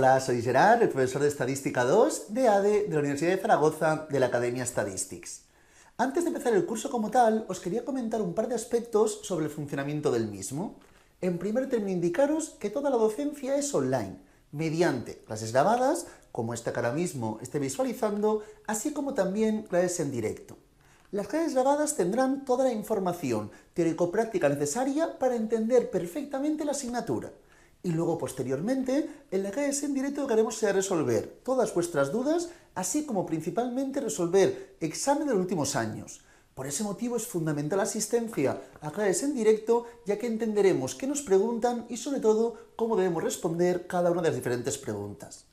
Hola, soy Gerard, el profesor de Estadística 2 de ADE de la Universidad de Zaragoza de la Academia Statistics. Antes de empezar el curso como tal, os quería comentar un par de aspectos sobre el funcionamiento del mismo. En primer término, indicaros que toda la docencia es online, mediante clases grabadas, como esta que ahora mismo esté visualizando, así como también clases en directo. Las clases grabadas tendrán toda la información teórico-práctica necesaria para entender perfectamente la asignatura. Y luego, posteriormente, en la clase en directo lo que haremos será resolver todas vuestras dudas, así como principalmente resolver exámenes de los últimos años. Por ese motivo es fundamental la asistencia a clases en directo, ya que entenderemos qué nos preguntan y, sobre todo, cómo debemos responder cada una de las diferentes preguntas.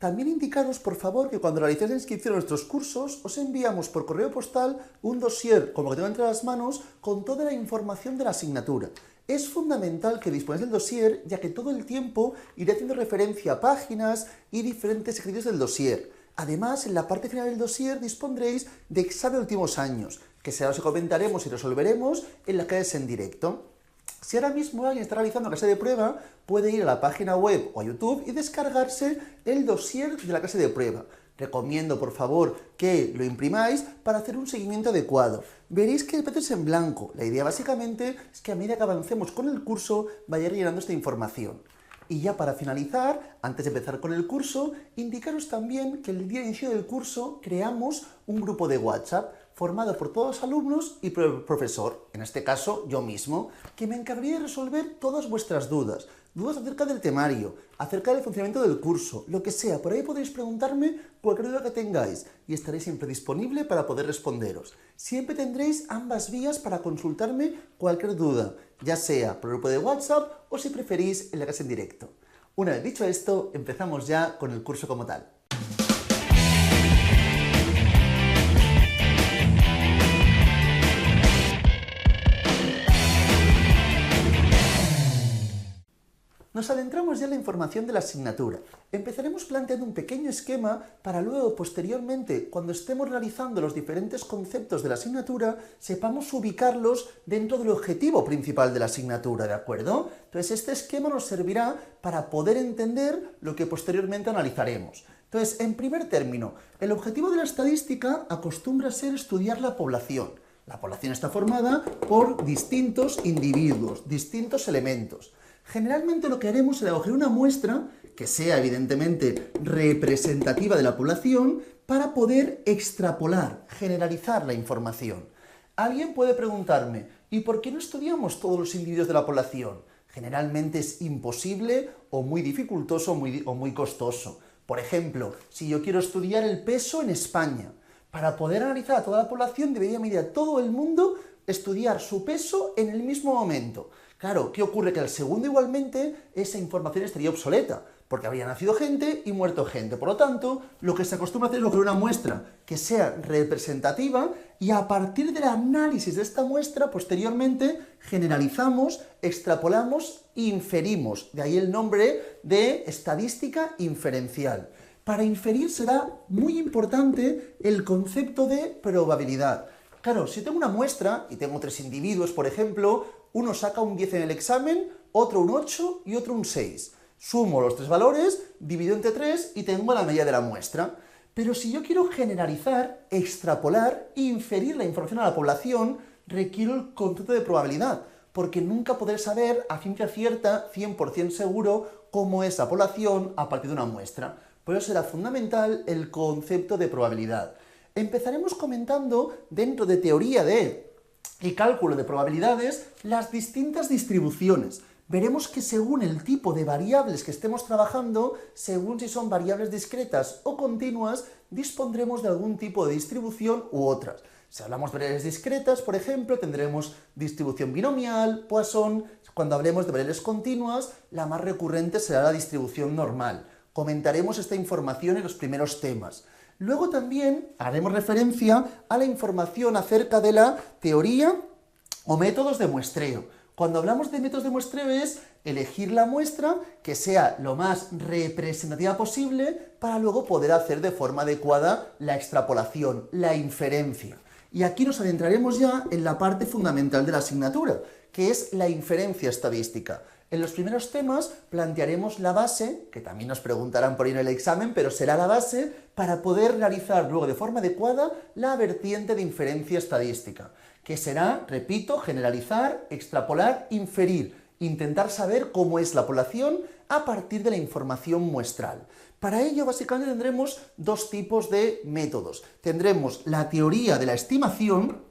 También indicaros, por favor, que cuando realicéis la inscripción a nuestros cursos, os enviamos por correo postal un dossier, como lo que tengo entre las manos, con toda la información de la asignatura. Es fundamental que disponáis del dossier, ya que todo el tiempo iré haciendo referencia a páginas y diferentes ejercicios del dossier. Además, en la parte final del dossier dispondréis de exámenes de últimos años, que será lo que comentaremos y resolveremos en las clases en directo. Si ahora mismo alguien está realizando clase de prueba, puede ir a la página web o a YouTube y descargarse el dossier de la clase de prueba. Recomiendo, por favor, que lo imprimáis para hacer un seguimiento adecuado. Veréis que el pecho es en blanco. La idea básicamente es que a medida que avancemos con el curso vaya rellenando esta información. Y ya para finalizar, antes de empezar con el curso, indicaros también que el día de inicio del curso creamos un grupo de WhatsApp formado por todos los alumnos y por el profesor, en este caso yo mismo, que me encargaría de resolver todas vuestras dudas. Dudas acerca del temario, acerca del funcionamiento del curso, lo que sea. Por ahí podéis preguntarme cualquier duda que tengáis y estaré siempre disponible para poder responderos. Siempre tendréis ambas vías para consultarme cualquier duda, ya sea por el grupo de WhatsApp o si preferís en la clase en directo. Una vez dicho esto, empezamos ya con el curso como tal. Nos adentramos ya en la información de la asignatura. Empezaremos planteando un pequeño esquema para luego, posteriormente, cuando estemos realizando los diferentes conceptos de la asignatura, sepamos ubicarlos dentro del objetivo principal de la asignatura, ¿de acuerdo? Entonces, este esquema nos servirá para poder entender lo que posteriormente analizaremos. Entonces, en primer término, el objetivo de la estadística acostumbra a ser estudiar la población. La población está formada por distintos individuos, distintos elementos. Generalmente lo que haremos será coger una muestra que sea evidentemente representativa de la población para poder extrapolar, generalizar la información. Alguien puede preguntarme, ¿y por qué no estudiamos todos los individuos de la población? Generalmente es imposible o muy dificultoso o muy costoso. Por ejemplo, si yo quiero estudiar el peso en España, para poder analizar a toda la población debería medir a todo el mundo estudiar su peso en el mismo momento. Claro, ¿qué ocurre? Que al segundo igualmente esa información estaría obsoleta, porque habría nacido gente y muerto gente. Por lo tanto, lo que se acostumbra a hacer es coger una muestra que sea representativa y a partir del análisis de esta muestra, posteriormente, generalizamos, extrapolamos e inferimos. De ahí el nombre de estadística inferencial. Para inferir será muy importante el concepto de probabilidad. Claro, si tengo una muestra y tengo 3 individuos, por ejemplo, uno saca un 10 en el examen, otro un 8 y otro un 6. Sumo los 3 valores, divido entre 3 y tengo la media de la muestra. Pero si yo quiero generalizar, extrapolar e inferir la información a la población, requiero el concepto de probabilidad, porque nunca podré saber a ciencia cierta, 100% seguro, cómo es la población a partir de una muestra. Por eso será fundamental el concepto de probabilidad. Empezaremos comentando, dentro de teoría y cálculo de probabilidades, las distintas distribuciones. Veremos que según el tipo de variables que estemos trabajando, según si son variables discretas o continuas, dispondremos de algún tipo de distribución u otras. Si hablamos de variables discretas, por ejemplo, tendremos distribución binomial, Poisson. Cuando hablemos de variables continuas, la más recurrente será la distribución normal. Comentaremos esta información en los primeros temas. Luego también haremos referencia a la información acerca de la teoría o métodos de muestreo. Cuando hablamos de métodos de muestreo es elegir la muestra que sea lo más representativa posible para luego poder hacer de forma adecuada la extrapolación, la inferencia. Y aquí nos adentraremos ya en la parte fundamental de la asignatura, que es la inferencia estadística. En los primeros temas plantearemos la base, que también nos preguntarán por ahí en el examen, pero será la base para poder realizar luego de forma adecuada la vertiente de inferencia estadística, que será, repito, generalizar, extrapolar, inferir, intentar saber cómo es la población a partir de la información muestral. Para ello, básicamente, tendremos dos tipos de métodos. Tendremos la teoría de la estimación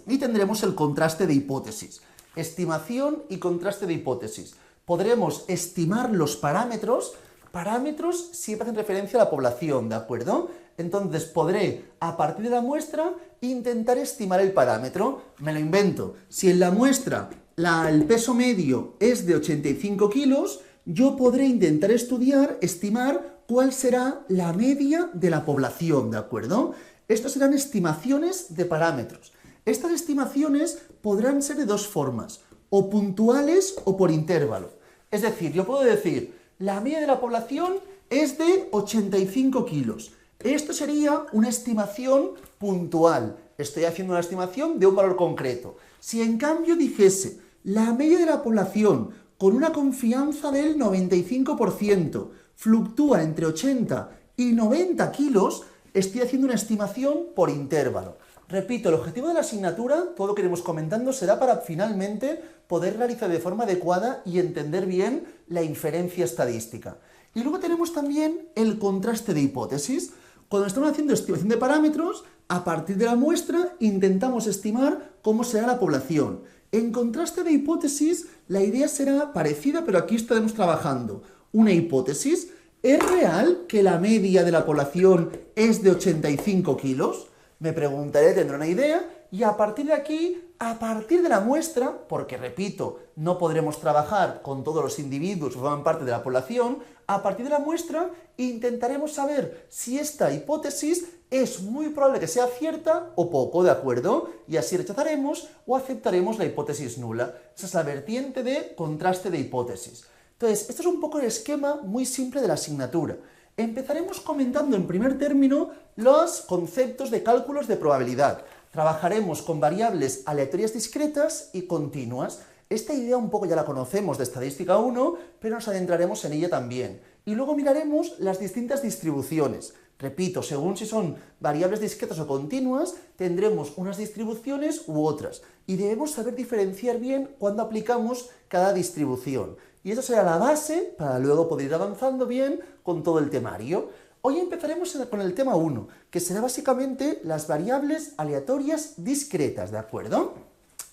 y tendremos el contraste de hipótesis. Estimación y contraste de hipótesis. Podremos estimar los parámetros. Parámetros siempre hacen referencia a la población, ¿de acuerdo? Entonces podré, a partir de la muestra, intentar estimar el parámetro. Me lo invento. Si en la muestra el peso medio es de 85 kilos, yo podré intentar estimar cuál será la media de la población, ¿de acuerdo? Estas serán estimaciones de parámetros. Estas estimaciones podrán ser de dos formas, o puntuales o por intervalo. Es decir, yo puedo decir, la media de la población es de 85 kilos. Esto sería una estimación puntual. Estoy haciendo una estimación de un valor concreto. Si en cambio dijese, la media de la población con una confianza del 95%, fluctúa entre 80 y 90 kilos, estoy haciendo una estimación por intervalo. Repito, el objetivo de la asignatura, todo lo que iremos comentando, será para finalmente poder realizar de forma adecuada y entender bien la inferencia estadística. Y luego tenemos también el contraste de hipótesis. Cuando estamos haciendo estimación de parámetros, a partir de la muestra intentamos estimar cómo será la población. En contraste de hipótesis, la idea será parecida, pero aquí estaremos trabajando una hipótesis. ¿Es real que la media de la población es de 85 kilos? Me preguntaré, tendré una idea, y a partir de aquí, a partir de la muestra, porque repito, no podremos trabajar con todos los individuos que forman parte de la población, a partir de la muestra intentaremos saber si esta hipótesis es muy probable que sea cierta o poco, ¿de acuerdo? Y así rechazaremos o aceptaremos la hipótesis nula. Esa es la vertiente de contraste de hipótesis. Entonces, esto es un poco el esquema muy simple de la asignatura. Empezaremos comentando en primer término los conceptos de cálculos de probabilidad. Trabajaremos con variables aleatorias discretas y continuas. Esta idea un poco ya la conocemos de Estadística 1, pero nos adentraremos en ella también. Y luego miraremos las distintas distribuciones. Repito, según si son variables discretas o continuas, tendremos unas distribuciones u otras. Y debemos saber diferenciar bien cuando aplicamos cada distribución. Y esa será la base para luego poder ir avanzando bien con todo el temario. Hoy empezaremos con el tema 1, que será básicamente las variables aleatorias discretas, ¿de acuerdo?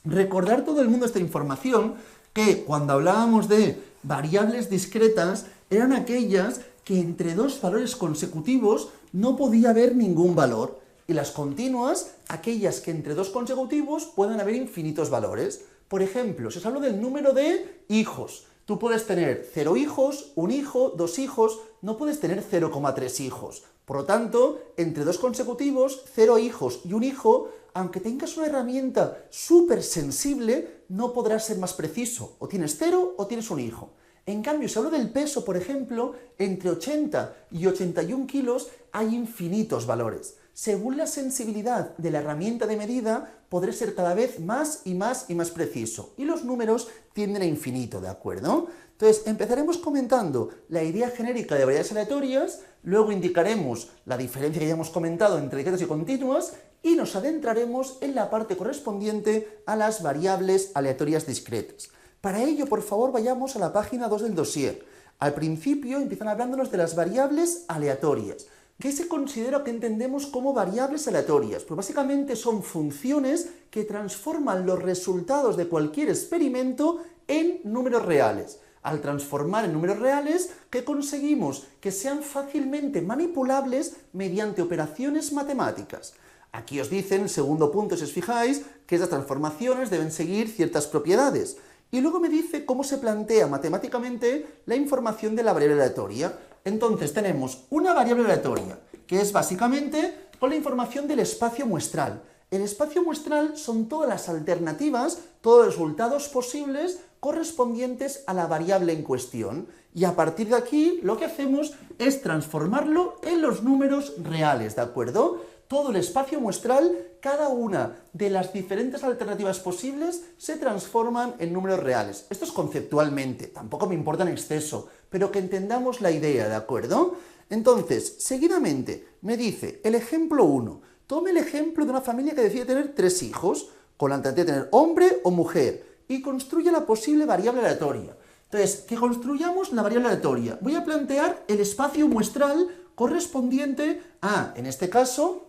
Recordar todo el mundo esta información, que cuando hablábamos de variables discretas, eran aquellas que entre dos valores consecutivos no podía haber ningún valor. Y las continuas, aquellas que entre dos consecutivos pueden haber infinitos valores. Por ejemplo, si os hablo del número de hijos, tú puedes tener 0 hijos, 1 hijo, 2 hijos, no puedes tener 0,3 hijos. Por lo tanto, entre dos consecutivos, 0 hijos y 1 hijo, aunque tengas una herramienta súper sensible, no podrás ser más preciso. O tienes 0 o tienes 1 hijo. En cambio, si hablo del peso, por ejemplo, entre 80 y 81 kilos hay infinitos valores. Según la sensibilidad de la herramienta de medida, podré ser cada vez más y más y más preciso. Y los números tienden a infinito, ¿de acuerdo? Entonces, empezaremos comentando la idea genérica de variables aleatorias, luego indicaremos la diferencia que ya hemos comentado entre discretas y continuas, y nos adentraremos en la parte correspondiente a las variables aleatorias discretas. Para ello, por favor, vayamos a la página 2 del dossier. Al principio empiezan hablándonos de las variables aleatorias. ¿Qué se considera que entendemos como variables aleatorias? Pues básicamente son funciones que transforman los resultados de cualquier experimento en números reales. Al transformar en números reales, ¿qué conseguimos? Que sean fácilmente manipulables mediante operaciones matemáticas. Aquí os dicen, el segundo punto, si os fijáis, que estas transformaciones deben seguir ciertas propiedades. Y luego me dice cómo se plantea matemáticamente la información de la variable aleatoria. Entonces tenemos una variable aleatoria, que es básicamente con la información del espacio muestral. El espacio muestral son todas las alternativas, todos los resultados posibles correspondientes a la variable en cuestión. Y a partir de aquí lo que hacemos es transformarlo en los números reales, ¿de acuerdo? todo el espacio muestral, cada una de las diferentes alternativas posibles se transforman en números reales. Esto es conceptualmente, tampoco me importa en exceso, pero que entendamos la idea, ¿de acuerdo? Entonces, seguidamente, me dice el ejemplo 1. Tome el ejemplo de una familia que decide tener 3 hijos, con la alternativa de tener hombre o mujer, y construye la posible variable aleatoria. Entonces, que construyamos la variable aleatoria. Voy a plantear el espacio muestral correspondiente a, en este caso,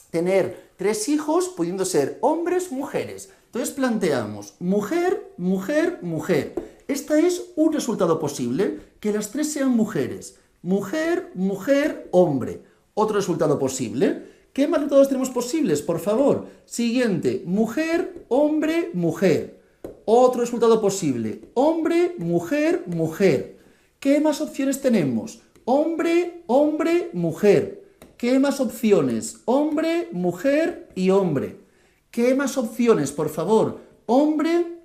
tener 3 hijos pudiendo ser hombres, mujeres. Entonces planteamos mujer, mujer, mujer. Este es un resultado posible, que las 3 sean mujeres. Mujer, mujer, hombre. Otro resultado posible. ¿Qué más resultados tenemos posibles? Por favor. Siguiente. Mujer, hombre, mujer. Otro resultado posible. Hombre, mujer, mujer. ¿Qué más opciones tenemos? Hombre, hombre, mujer. ¿Qué más opciones? Hombre, mujer y hombre. ¿Qué más opciones, por favor? Hombre,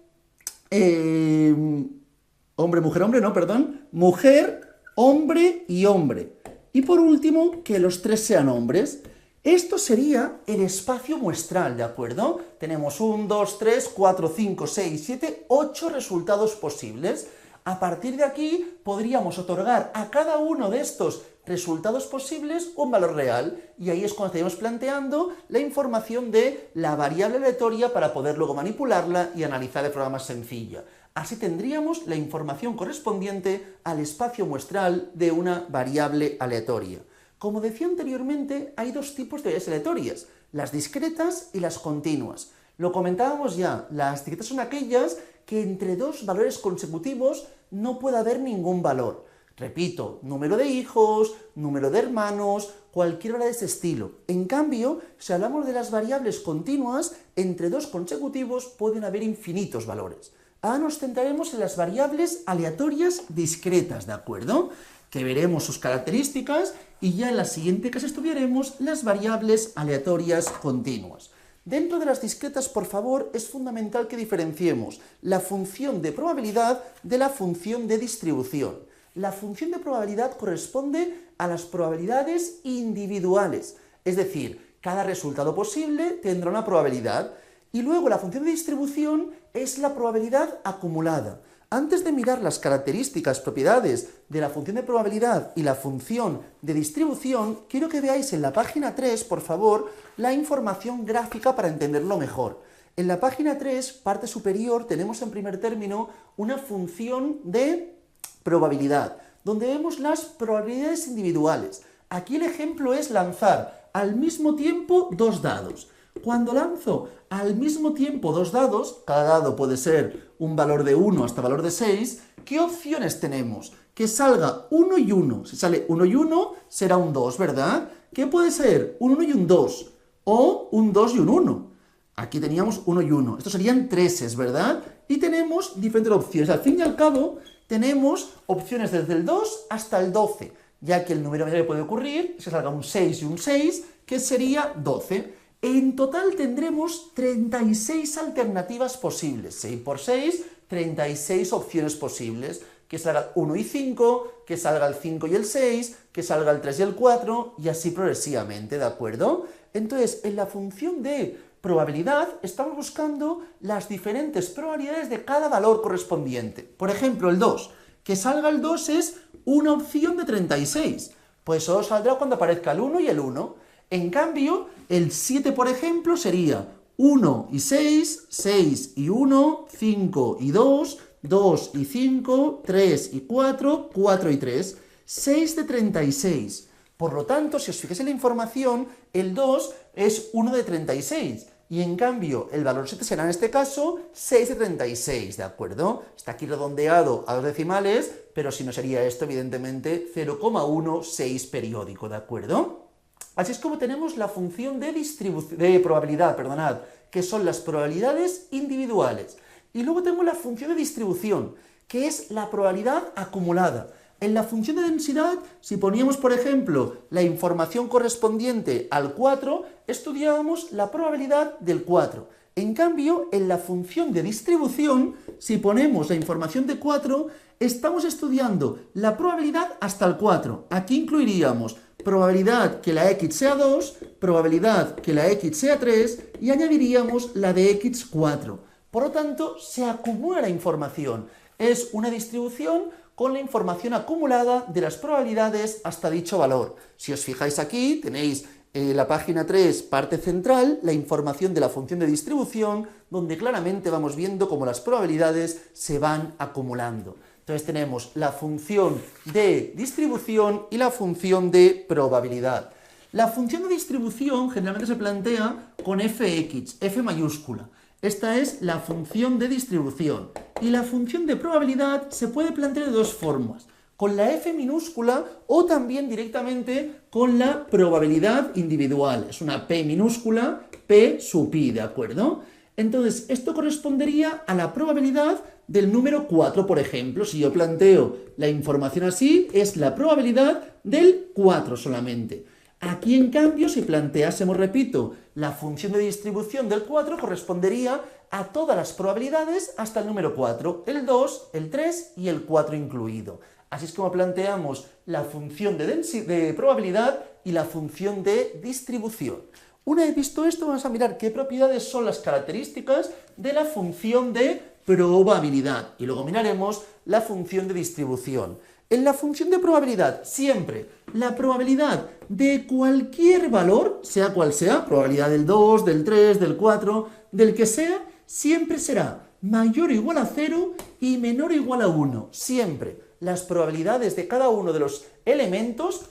hombre, mujer, hombre, no, perdón. Mujer, hombre y hombre. Y por último, que los 3 sean hombres. Esto sería el espacio muestral, ¿de acuerdo? Tenemos 1, 2, 3, 4, 5, 6, 7, 8 resultados posibles. A partir de aquí podríamos otorgar a cada uno de estos resultados posibles un valor real, y ahí es cuando estaríamos planteando la información de la variable aleatoria para poder luego manipularla y analizar de forma más sencilla. Así tendríamos la información correspondiente al espacio muestral de una variable aleatoria. Como decía anteriormente, hay 2 tipos de variables aleatorias, las discretas y las continuas. Lo comentábamos ya, las discretas son aquellas que entre 2 valores consecutivos no puede haber ningún valor. Repito, número de hijos, número de hermanos, cualquier valor de ese estilo. En cambio, si hablamos de las variables continuas, entre 2 consecutivos pueden haber infinitos valores. Ahora nos centraremos en las variables aleatorias discretas, ¿de acuerdo? Que veremos sus características y ya en la siguiente clase estudiaremos las variables aleatorias continuas. Dentro de las discretas, por favor, es fundamental que diferenciemos la función de probabilidad de la función de distribución. La función de probabilidad corresponde a las probabilidades individuales, es decir, cada resultado posible tendrá una probabilidad, y luego la función de distribución es la probabilidad acumulada. Antes de mirar las características, propiedades de la función de probabilidad y la función de distribución, quiero que veáis en la página 3, por favor, la información gráfica para entenderlo mejor. En la página 3, parte superior, tenemos en primer término una función de probabilidad, donde vemos las probabilidades individuales. Aquí el ejemplo es lanzar al mismo tiempo 2 dados. Cuando lanzo al mismo tiempo 2 dados, cada dado puede ser un valor de 1 hasta valor de 6, ¿qué opciones tenemos? Que salga 1 y 1. Si sale 1 y 1, será un 2, ¿verdad? ¿Qué puede ser? Un 1 y un 2. O un 2 y un 1. Aquí teníamos 1 y 1. Estos serían 3, ¿verdad? Y tenemos diferentes opciones. Al fin y al cabo, tenemos opciones desde el 2 hasta el 12, ya que el número mayor que puede ocurrir es que salga un 6 y un 6, que sería 12. En total tendremos 36 alternativas posibles. 6 por 6, 36 opciones posibles. Que salga 1 y 5, que salga el 5 y el 6, que salga el 3 y el 4, y así progresivamente, ¿de acuerdo? Entonces, en la función de probabilidad estamos buscando las diferentes probabilidades de cada valor correspondiente. Por ejemplo, el 2. Que salga el 2 es una opción de 36. Pues solo saldrá cuando aparezca el 1 y el 1. En cambio, el 7, por ejemplo, sería 1 y 6, 6 y 1, 5 y 2, 2 y 5, 3 y 4, 4 y 3, 6 de 36. Por lo tanto, si os fijáis en la información, el 2 es 1 de 36. Y en cambio, el valor 7 será en este caso 6 de 36, ¿de acuerdo? Está aquí redondeado a 2 decimales, pero si no sería esto, evidentemente, 0,16 periódico, ¿de acuerdo? Así es como tenemos la función de probabilidad, que son las probabilidades individuales. Y luego tengo la función de distribución, que es la probabilidad acumulada. En la función de densidad, si poníamos, por ejemplo, la información correspondiente al 4, estudiábamos la probabilidad del 4. En cambio, en la función de distribución, si ponemos la información de 4, estamos estudiando la probabilidad hasta el 4. Aquí incluiríamos probabilidad que la x sea 2, probabilidad que la x sea 3 y añadiríamos la de x4. Por lo tanto, se acumula la información. Es una distribución con la información acumulada de las probabilidades hasta dicho valor. Si os fijáis aquí, tenéis en la página 3, parte central, la información de la función de distribución, donde claramente vamos viendo cómo las probabilidades se van acumulando. Entonces tenemos la función de distribución y la función de probabilidad. La función de distribución generalmente se plantea con fx, f mayúscula. Esta es la función de distribución. Y la función de probabilidad se puede plantear de dos formas, con la f minúscula o también directamente con la probabilidad individual. Es una p minúscula, p sub i, ¿de acuerdo? Entonces, esto correspondería a la probabilidad del número 4, por ejemplo. Si yo planteo la información así, es la probabilidad del 4 solamente. Aquí, en cambio, si planteásemos, repito, la función de distribución del 4, correspondería a todas las probabilidades hasta el número 4, el 2, el 3 y el 4 incluido. Así es como planteamos la función de probabilidad y la función de distribución. Una vez visto esto, vamos a mirar qué propiedades son las características de la función de probabilidad. Y luego miraremos la función de distribución. En la función de probabilidad, siempre la probabilidad de cualquier valor, sea cual sea, probabilidad del 2, del 3, del 4, del que sea, siempre será mayor o igual a 0 y menor o igual a 1. Siempre las probabilidades de cada uno de los elementos,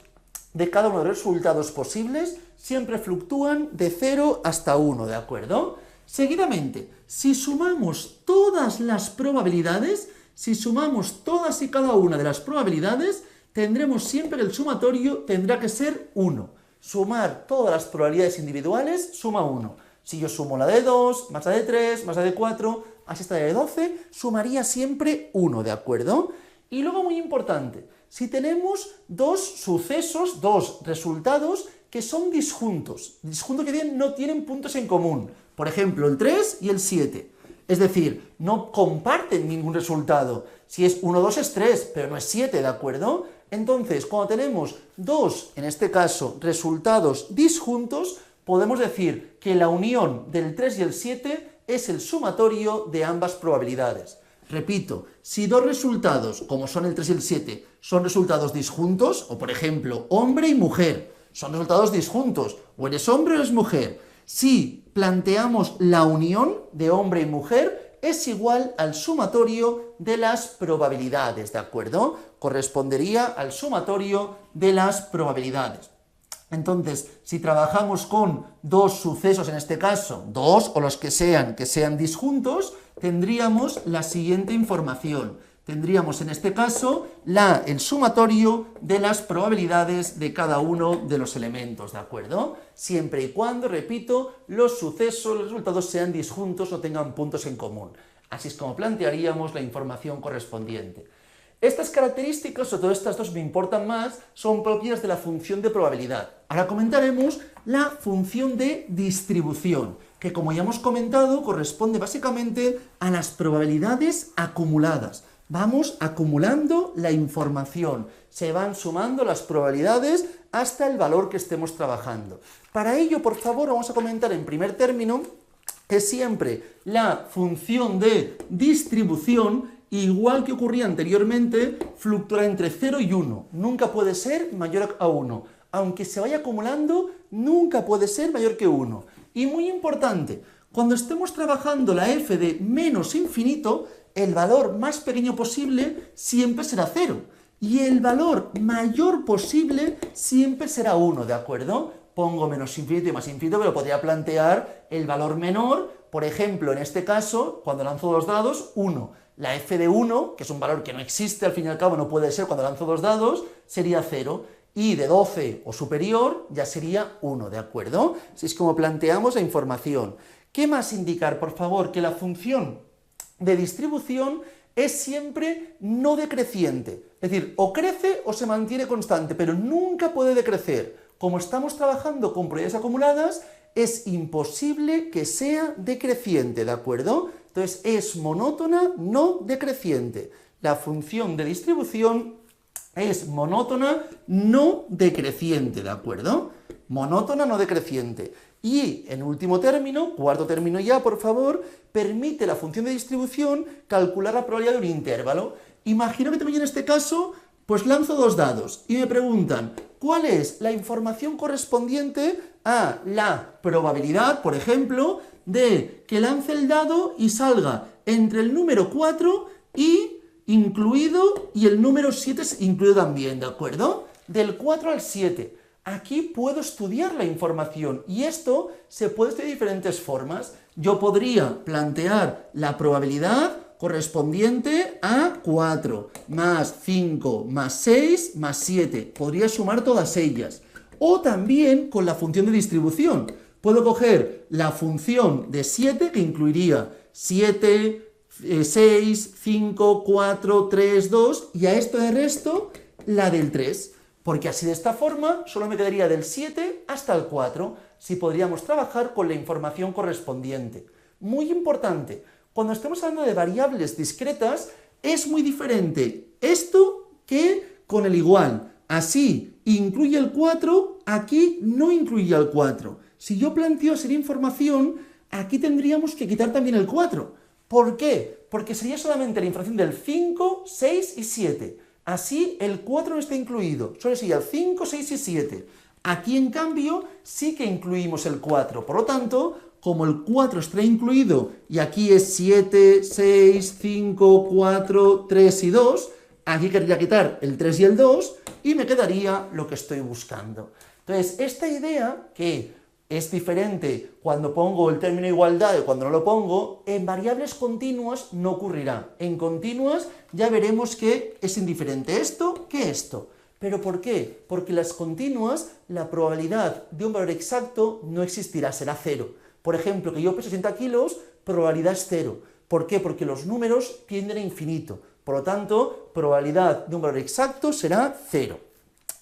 de cada uno de los resultados posibles, siempre fluctúan de 0 hasta 1, ¿de acuerdo? Seguidamente, si sumamos todas las probabilidades, si sumamos todas y cada una de las probabilidades, tendremos siempre que el sumatorio tendrá que ser 1. Sumar todas las probabilidades individuales suma 1. Si yo sumo la de 2, más la de 3, más la de 4, así hasta la de 12, sumaría siempre 1, ¿de acuerdo? Y luego, muy importante, si tenemos dos sucesos, dos resultados que son disjuntos que bien no tienen puntos en común, por ejemplo, el 3 y el 7, es decir, no comparten ningún resultado. Si es 1, 2 es 3, pero no es 7, ¿de acuerdo? Entonces, cuando tenemos dos, en este caso, resultados disjuntos, podemos decir que la unión del 3 y el 7 es el sumatorio de ambas probabilidades. Repito, si dos resultados, como son el 3 y el 7, son resultados disjuntos, o por ejemplo, hombre y mujer, son resultados disjuntos, o eres hombre o eres mujer, si planteamos la unión de hombre y mujer, es igual al sumatorio de las probabilidades, ¿de acuerdo? Correspondería al sumatorio de las probabilidades. Entonces, si trabajamos con dos sucesos, en este caso, dos o los que sean disjuntos, tendríamos la siguiente información. Tendríamos en este caso el sumatorio de las probabilidades de cada uno de los elementos, ¿de acuerdo? Siempre y cuando, repito, los sucesos, los resultados sean disjuntos o tengan puntos en común. Así es como plantearíamos la información correspondiente. Estas características, sobre todo estas dos me importan más, son propias de la función de probabilidad. Ahora comentaremos la función de distribución, que como ya hemos comentado, corresponde básicamente a las probabilidades acumuladas. Vamos acumulando la información, se van sumando las probabilidades hasta el valor que estemos trabajando. Para ello, por favor, vamos a comentar en primer término que siempre la función de distribución, igual que ocurría anteriormente, fluctúa entre 0 y 1. Nunca puede ser mayor a 1. Aunque se vaya acumulando, nunca puede ser mayor que 1. Y muy importante, cuando estemos trabajando la f de menos infinito, el valor más pequeño posible siempre será 0. Y el valor mayor posible siempre será 1, ¿de acuerdo? Pongo menos infinito y más infinito, pero podría plantear el valor menor, por ejemplo, en este caso, cuando lanzo dos dados, 1. La f de 1, que es un valor que no existe, al fin y al cabo no puede ser cuando lanzo dos dados, sería 0. Y de 12 o superior ya sería 1, ¿de acuerdo? Así es como planteamos la información. ¿Qué más indicar? Por favor, que la función de distribución es siempre no decreciente. Es decir, o crece o se mantiene constante, pero nunca puede decrecer. Como estamos trabajando con probabilidades acumuladas, es imposible que sea decreciente, ¿de acuerdo? Entonces, es monótona, no decreciente. La función de distribución Es monótona no decreciente, ¿de acuerdo? Monótona no decreciente. Y en último término, cuarto término ya, por favor, permite la función de distribución calcular la probabilidad de un intervalo. Imagino que también en este caso, pues lanzo dos dados y me preguntan cuál es la información correspondiente a la probabilidad, por ejemplo, de que lance el dado y salga entre el número 4 y incluido y el número 7 es incluido también, ¿de acuerdo? Del 4 al 7. Aquí puedo estudiar la información y esto se puede estudiar de diferentes formas. Yo podría plantear la probabilidad correspondiente a 4, más 5, más 6, más 7. Podría sumar todas ellas. O también con la función de distribución. Puedo coger la función de 7 que incluiría 7, 6, 5, 4, 3, 2 y a esto de resto la del 3. Porque así de esta forma solo me quedaría del 7 hasta el 4, si podríamos trabajar con la información correspondiente. Muy importante, cuando estemos hablando de variables discretas, es muy diferente esto que con el igual. Así incluye el 4, aquí no incluye el 4. Si yo planteo ser información, aquí tendríamos que quitar también el 4. ¿Por qué? Porque sería solamente la información del 5, 6 y 7. Así el 4 no está incluido, solo sería el 5, 6 y 7. Aquí, en cambio, sí que incluimos el 4. Por lo tanto, como el 4 está incluido y aquí es 7, 6, 5, 4, 3 y 2, aquí querría quitar el 3 y el 2 y me quedaría lo que estoy buscando. Entonces, esta idea que es diferente cuando pongo el término igualdad de cuando no lo pongo, en variables continuas no ocurrirá. En continuas ya veremos que es indiferente esto que esto. ¿Pero por qué? Porque las continuas, la probabilidad de un valor exacto no existirá, será 0. Por ejemplo, que yo pese 80 kilos, probabilidad es 0. ¿Por qué? Porque los números tienden a infinito. Por lo tanto, probabilidad de un valor exacto será 0.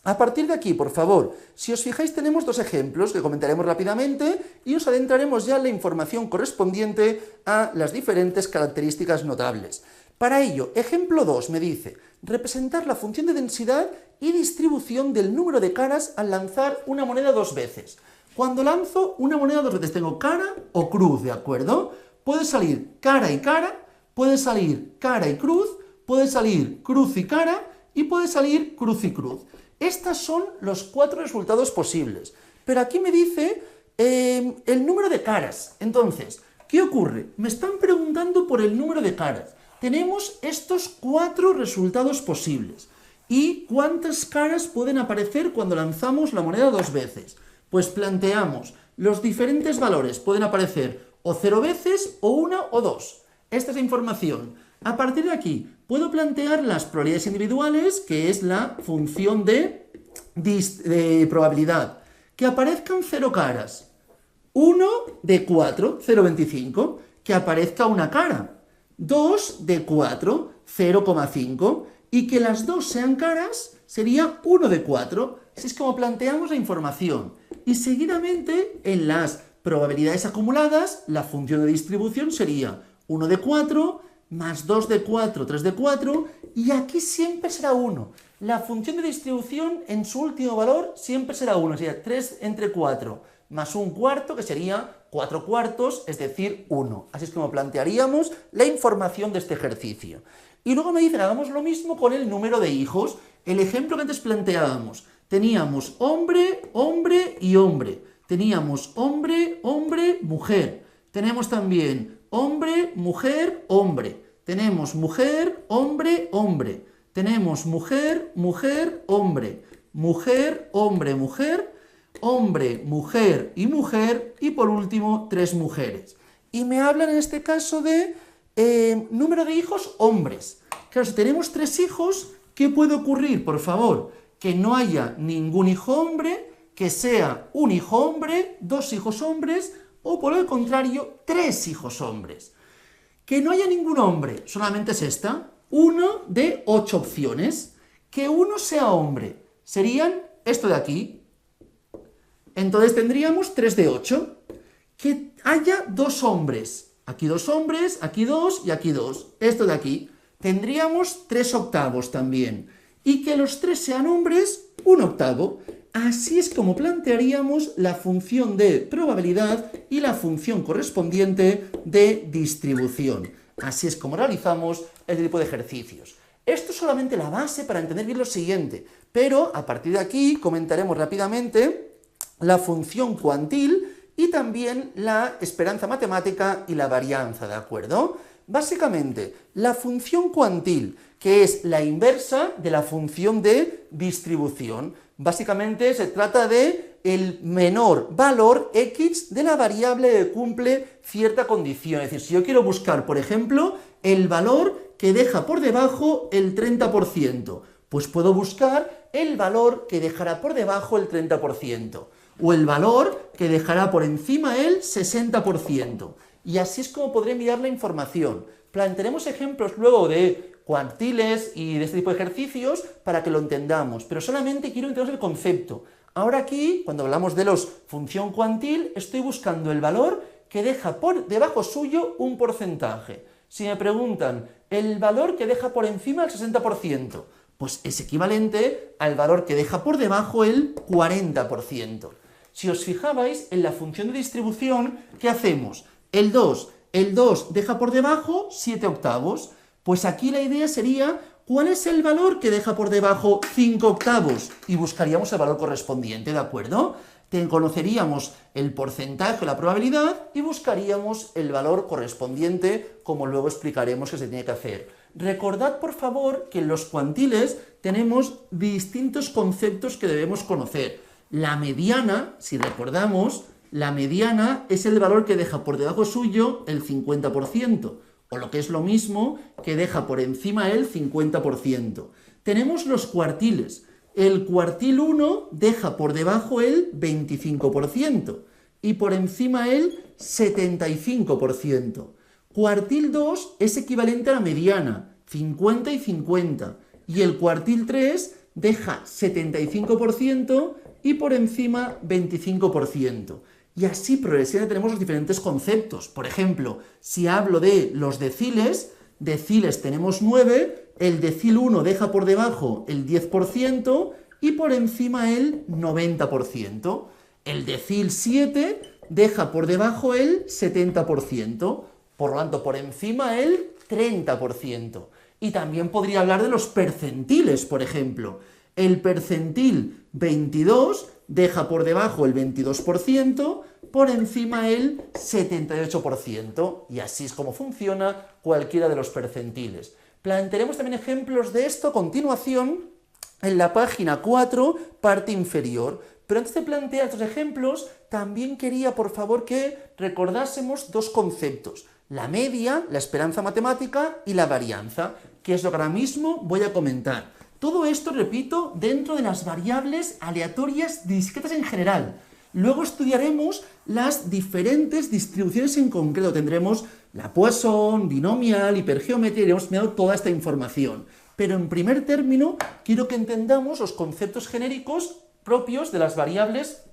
A partir de aquí, por favor, si os fijáis tenemos dos ejemplos que comentaremos rápidamente y nos adentraremos ya en la información correspondiente a las diferentes características notables. Para ello, ejemplo 2 me dice, representar la función de densidad y distribución del número de caras al lanzar una moneda dos veces. Cuando lanzo una moneda dos veces tengo cara o cruz, ¿de acuerdo? Puede salir cara y cara, puede salir cara y cruz, puede salir cruz y cara y puede salir cruz y cruz. Estos son los 4 resultados posibles. Pero aquí me dice el número de caras. Entonces, ¿qué ocurre? Me están preguntando por el número de caras. Tenemos estos 4 resultados posibles. ¿Y cuántas caras pueden aparecer cuando lanzamos la moneda dos veces? Pues planteamos los diferentes valores. Pueden aparecer o 0 veces, o 1 o 2. Esta es la información. A partir de aquí, puedo plantear las probabilidades individuales, que es la función de probabilidad. Que aparezcan 0 caras. 1 de 4, 0,25. Que aparezca una cara. 2 de 4, 0,5. Y que las dos sean caras sería 1 de 4. Así es como planteamos la información. Y seguidamente, en las probabilidades acumuladas, la función de distribución sería 1 de 4, más 2 de 4, 3 de 4, y aquí siempre será 1. La función de distribución en su último valor siempre será 1, sería 3 entre 4, más un cuarto, que sería 4 cuartos, es decir, 1. Así es como plantearíamos la información de este ejercicio. Y luego me dicen, hagamos lo mismo con el número de hijos. El ejemplo que antes planteábamos, teníamos hombre, hombre y hombre. Teníamos hombre, hombre, mujer. Tenemos también hombre, mujer, hombre. Tenemos mujer, hombre, hombre. Tenemos mujer, mujer, hombre. Mujer, hombre, mujer. Hombre, mujer y mujer. Y por último, 3 mujeres. Y me hablan en este caso de número de hijos hombres. Claro, si tenemos 3 hijos, ¿qué puede ocurrir, por favor? Que no haya ningún hijo hombre, que sea un hijo hombre, 2 hijos hombres, o por el contrario, 3 hijos hombres. Que no haya ningún hombre, solamente es esta, 1 de 8 opciones. Que uno sea hombre, serían esto de aquí. Entonces tendríamos 3 de 8. Que haya 2 hombres, aquí 2 hombres, aquí 2 y aquí 2. Esto de aquí. Tendríamos 3 octavos también. y que los 3 sean hombres, 1/8. Así es como plantearíamos la función de probabilidad y la función correspondiente de distribución. Así es como realizamos este tipo de ejercicios. Esto es solamente la base para entender bien lo siguiente, pero a partir de aquí comentaremos rápidamente la función cuantil y también la esperanza matemática y la varianza, ¿de acuerdo? Básicamente, la función cuantil, que es la inversa de la función de distribución. Básicamente se trata de el menor valor x de la variable que cumple cierta condición. Es decir, si yo quiero buscar, por ejemplo, el valor que deja por debajo el 30%, pues puedo buscar el valor que dejará por debajo el 30%, o el valor que dejará por encima el 60%. Y así es como podré mirar la información. Plantearemos ejemplos luego de cuantiles y de este tipo de ejercicios para que lo entendamos, pero solamente quiero entender el concepto. Ahora aquí, cuando hablamos de los función cuantil, estoy buscando el valor que deja por debajo suyo un porcentaje. Si me preguntan el valor que deja por encima el 60%, pues es equivalente al valor que deja por debajo el 40%. Si os fijabais en la función de distribución, ¿qué hacemos? El 2 deja por debajo 7/8. Pues aquí la idea sería, ¿cuál es el valor que deja por debajo 5/8? Y buscaríamos el valor correspondiente, ¿de acuerdo? Conoceríamos el porcentaje o la probabilidad y buscaríamos el valor correspondiente, como luego explicaremos que se tiene que hacer. Recordad, por favor, que en los cuantiles tenemos distintos conceptos que debemos conocer. La mediana, si recordamos, la mediana es el valor que deja por debajo suyo el 50%, o lo que es lo mismo, que deja por encima el 50%. Tenemos los cuartiles. El cuartil 1 deja por debajo el 25% y por encima el 75%. Cuartil 2 es equivalente a la mediana, 50 y 50, y el cuartil 3 deja 75% y por encima 25%. Y así progresivamente tenemos los diferentes conceptos. Por ejemplo, si hablo de los deciles tenemos 9, el decil 1 deja por debajo el 10% y por encima el 90%. El decil 7 deja por debajo el 70%, por lo tanto por encima el 30%. Y también podría hablar de los percentiles, por ejemplo. El percentil 22 deja por debajo el 22%, por encima el 78%, y así es como funciona cualquiera de los percentiles. Plantearemos también ejemplos de esto a continuación en la página 4, parte inferior. Pero antes de plantear estos ejemplos, también quería, por favor, que recordásemos dos conceptos: la media, la esperanza matemática, y la varianza, que es lo que ahora mismo voy a comentar. Todo esto, repito, dentro de las variables aleatorias discretas en general. Luego estudiaremos las diferentes distribuciones en concreto. Tendremos la Poisson, binomial, hipergeometría, y iremos mirando toda esta información. Pero en primer término, quiero que entendamos los conceptos genéricos propios de las variables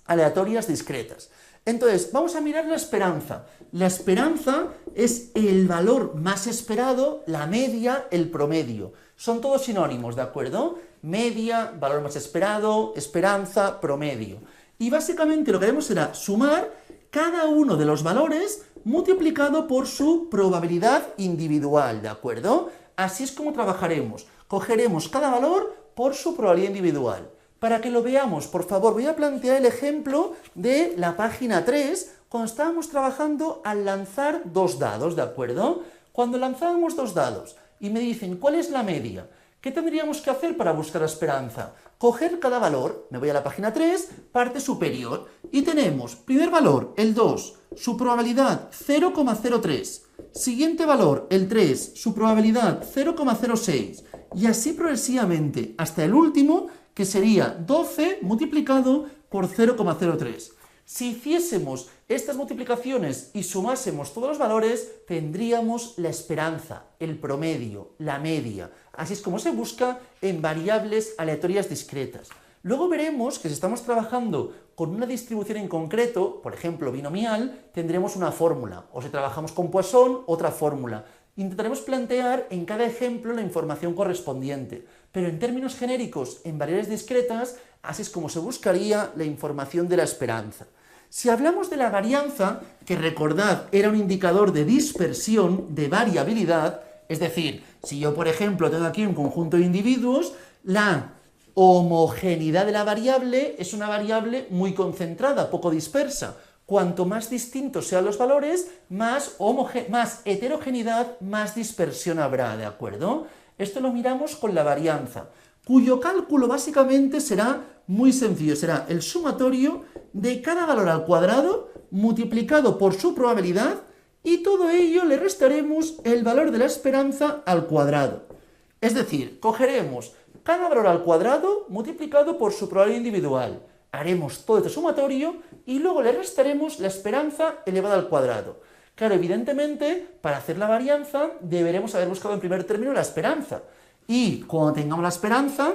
aleatorias discretas. Entonces, vamos a mirar la esperanza. La esperanza es el valor más esperado, la media, el promedio. Son todos sinónimos, ¿de acuerdo? Media, valor más esperado, esperanza, promedio. Y básicamente lo que haremos será sumar cada uno de los valores multiplicado por su probabilidad individual, ¿de acuerdo? Así es como trabajaremos. Cogeremos cada valor por su probabilidad individual. Para que lo veamos, por favor, voy a plantear el ejemplo de la página 3, cuando estábamos trabajando al lanzar dos dados, ¿de acuerdo? Cuando lanzábamos dos dados y me dicen ¿cuál es la media? ¿Qué tendríamos que hacer para buscar la esperanza? Coger cada valor, me voy a la página 3, parte superior, y tenemos, primer valor, el 2, su probabilidad 0,03, siguiente valor, el 3, su probabilidad 0,06, y así progresivamente, hasta el último, que sería 12 multiplicado por 0,03. Si hiciésemos estas multiplicaciones y sumásemos todos los valores, tendríamos la esperanza, el promedio, la media. Así es como se busca en variables aleatorias discretas. Luego veremos que si estamos trabajando con una distribución en concreto, por ejemplo binomial, tendremos una fórmula, o si trabajamos con Poisson, otra fórmula. Intentaremos plantear en cada ejemplo la información correspondiente. pero en términos genéricos, en variables discretas, así es como se buscaría la información de la esperanza. Si hablamos de la varianza, que recordad era un indicador de dispersión, de variabilidad, es decir, si yo por ejemplo tengo aquí un conjunto de individuos, la homogeneidad de la variable es una variable muy concentrada, poco dispersa. Cuanto más distintos sean los valores, más heterogeneidad, más dispersión habrá, ¿de acuerdo? Esto lo miramos con la varianza, cuyo cálculo básicamente será muy sencillo, será el sumatorio de cada valor al cuadrado multiplicado por su probabilidad y todo ello le restaremos el valor de la esperanza al cuadrado. Es decir, cogeremos cada valor al cuadrado multiplicado por su probabilidad individual. Haremos todo este sumatorio y luego le restaremos la esperanza elevada al cuadrado. Claro, evidentemente, para hacer la varianza deberemos haber buscado en primer término la esperanza. Y cuando tengamos la esperanza,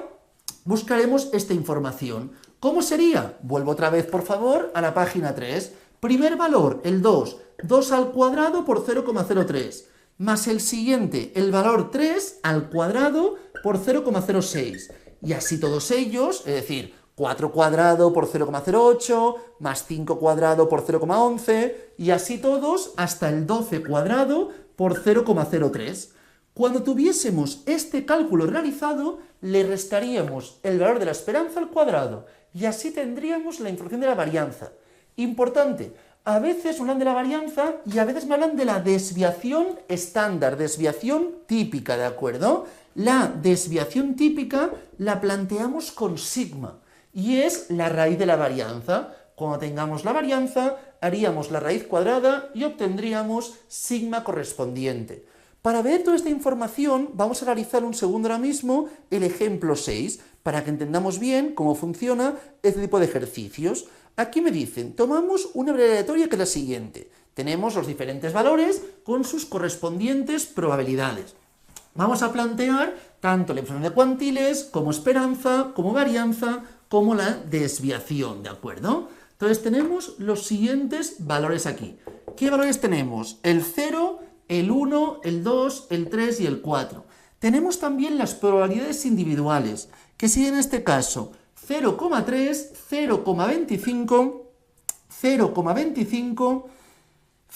buscaremos esta información. ¿Cómo sería? Vuelvo otra vez, por favor, a la página 3. Primer valor, el 2. 2 al cuadrado por 0,03. Más el siguiente, el valor 3 al cuadrado por 0,06. Y así todos ellos, es decir, 4 cuadrado por 0,08, más 5 cuadrado por 0,11, y así todos hasta el 12 cuadrado por 0,03. Cuando tuviésemos este cálculo realizado, le restaríamos el valor de la esperanza al cuadrado, y así tendríamos la información de la varianza. Importante, a veces me hablan de la varianza y a veces me hablan de la desviación estándar, desviación típica, ¿de acuerdo? La desviación típica la planteamos con sigma, y es la raíz de la varianza. Cuando tengamos la varianza, haríamos la raíz cuadrada y obtendríamos sigma correspondiente. Para ver toda esta información, vamos a realizar un segundo ahora mismo el ejemplo 6, para que entendamos bien cómo funciona este tipo de ejercicios. Aquí me dicen, tomamos una variable aleatoria que es la siguiente. Tenemos los diferentes valores con sus correspondientes probabilidades. Vamos a plantear tanto la información de cuantiles, como esperanza, como varianza, como la desviación, ¿de acuerdo? Entonces tenemos los siguientes valores aquí. ¿Qué valores tenemos? El 0, el 1, el 2, el 3 y el 4. Tenemos también las probabilidades individuales, que siguen en este caso 0,3, 0,25, 0,25,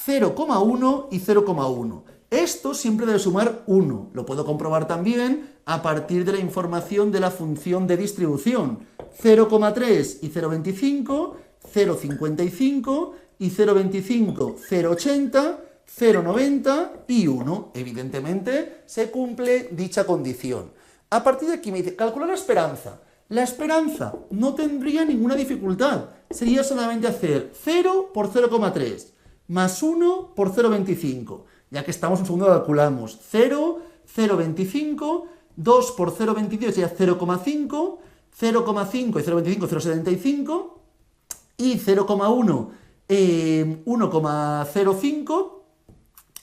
0,1 y 0,1. Esto siempre debe sumar 1. Lo puedo comprobar también a partir de la información de la función de distribución. 0,3 y 0,25, 0,55 y 0,25, 0,80, 0,90 y 1. Evidentemente se cumple dicha condición. A partir de aquí me dice, calcula la esperanza. La esperanza no tendría ninguna dificultad. Sería solamente hacer 0 por 0,3 más 1 por 0,25. Ya que estamos, un segundo calculamos. 0, 0,25, 2 por 0,25 sería 0,5, 0,5 y 0,25, 0,75, y 0,1, 1,05,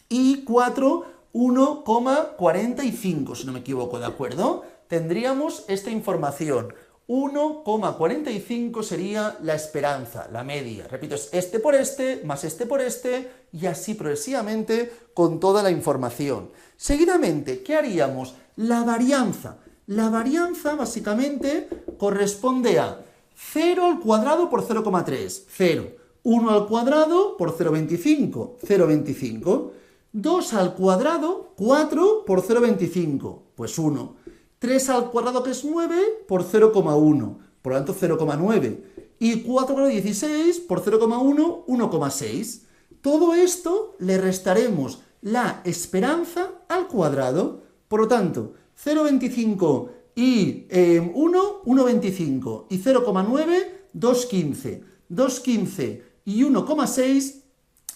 y 4, 1,45, si no me equivoco, ¿de acuerdo? Tendríamos esta información. 1,45 sería la esperanza, la media. Repito, es este por este, más este por este, y así progresivamente con toda la información. Seguidamente, ¿qué haríamos? La varianza. La varianza, básicamente, corresponde a 0 al cuadrado por 0,3, 0. 1 al cuadrado por 0,25, 0,25. 2 al cuadrado, 4 por 0,25, pues 1. 3 al cuadrado, que es 9, por 0,1, por lo tanto 0,9. Y 4 al cuadrado, 16, por 0,1, 1,6. Todo esto le restaremos la esperanza al cuadrado, por lo tanto 0,25 y 1, 1,25. Y 0,9, 2,15. 2,15 y 1,6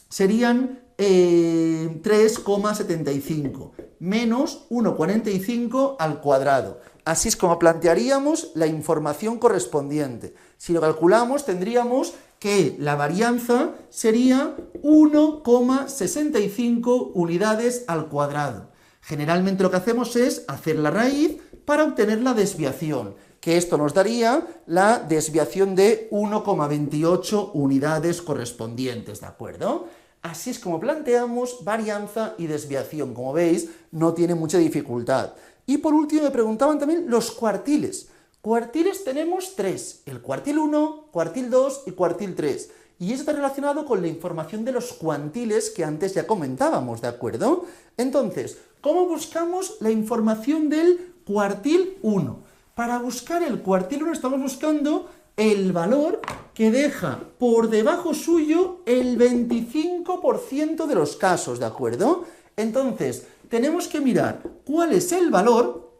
serían 3,75 menos 1,45 al cuadrado. Así es como plantearíamos la información correspondiente. Si lo calculamos, tendríamos que la varianza sería 1,65 unidades al cuadrado. Generalmente lo que hacemos es hacer la raíz para obtener la desviación, que esto nos daría la desviación de 1,28 unidades correspondientes, ¿de acuerdo? Así es como planteamos varianza y desviación. Como veis, no tiene mucha dificultad. Y por último me preguntaban también los cuartiles. Cuartiles tenemos 3, el cuartil 1, cuartil 2 y cuartil 3. Y eso está relacionado con la información de los cuantiles que antes ya comentábamos, ¿de acuerdo? Entonces, ¿cómo buscamos la información del cuartil 1? Para buscar el cuartil 1 estamos buscando el valor que deja por debajo suyo el 25% de los casos, ¿de acuerdo? Entonces, tenemos que mirar cuál es el valor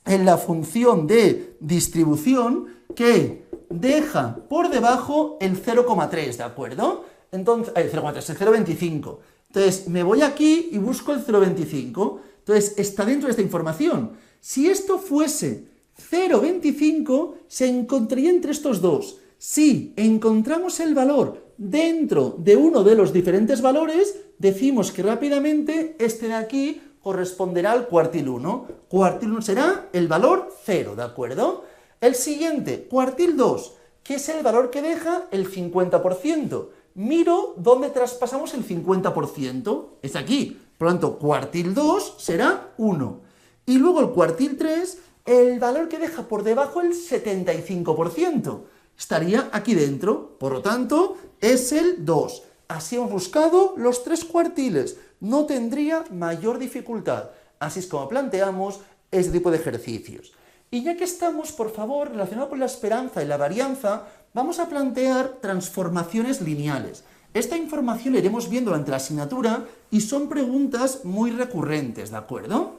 en la función de distribución que deja por debajo el 0,3, ¿de acuerdo? Entonces, el 0,3, el 0,25. Entonces, me voy aquí y busco el 0,25. Entonces, está dentro de esta información. Si esto fuese 0,25, se encontraría entre estos dos. Si encontramos el valor dentro de uno de los diferentes valores, decimos que rápidamente este de aquí corresponderá al cuartil 1. Cuartil 1 será el valor 0, ¿de acuerdo? El siguiente, cuartil 2, que es el valor que deja el 50%. Miro dónde traspasamos el 50%. Es aquí. Por lo tanto, cuartil 2 será 1. Y luego el cuartil 3, el valor que deja por debajo el 75%. Estaría aquí dentro. Por lo tanto, es el 2. Así hemos buscado los 3 cuartiles. No tendría mayor dificultad. Así es como planteamos este tipo de ejercicios. Y ya que estamos, por favor, relacionado con la esperanza y la varianza, vamos a plantear transformaciones lineales. Esta información la iremos viendo durante la asignatura y son preguntas muy recurrentes, ¿de acuerdo?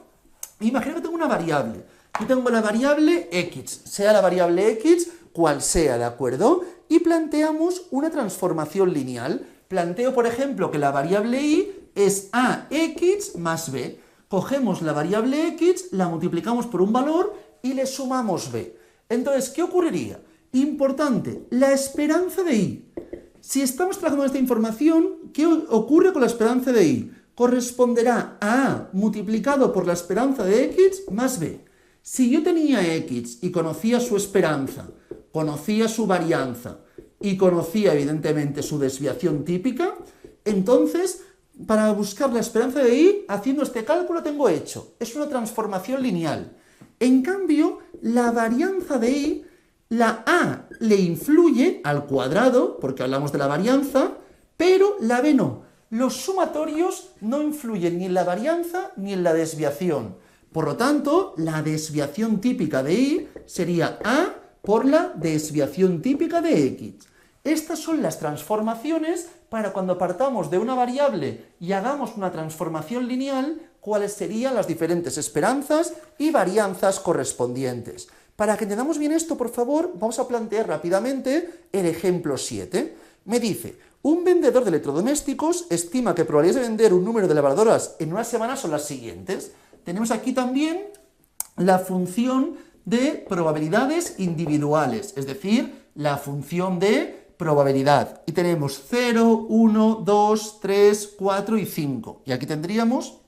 Imagina que tengo una variable. Yo tengo la variable x, sea la variable x cual sea, ¿de acuerdo? Y planteamos una transformación lineal. Planteo, por ejemplo, que la variable y es ax más b. Cogemos la variable x, la multiplicamos por un valor y le sumamos b. Entonces, ¿qué ocurriría? Importante, la esperanza de y. Si estamos trabajando esta información, ¿qué ocurre con la esperanza de y? Corresponderá a a multiplicado por la esperanza de x más b. Si yo tenía x y conocía su esperanza, conocía su varianza y conocía evidentemente su desviación típica, entonces para buscar la esperanza de y, haciendo este cálculo tengo hecho. Es una transformación lineal. En cambio, la varianza de y, la a le influye al cuadrado, porque hablamos de la varianza, pero la b no. Los sumatorios no influyen ni en la varianza ni en la desviación. Por lo tanto, la desviación típica de y sería a por la desviación típica de x. Estas son las transformaciones para cuando partamos de una variable y hagamos una transformación lineal, cuáles serían las diferentes esperanzas y varianzas correspondientes. Para que entendamos bien esto, por favor, vamos a plantear rápidamente el ejemplo 7. Me dice, un vendedor de electrodomésticos estima que probabilidades de vender un número de lavadoras en una semana son las siguientes. Tenemos aquí también la función de probabilidades individuales, es decir, la función de probabilidad. Y tenemos 0, 1, 2, 3, 4 y 5. Y aquí tendríamos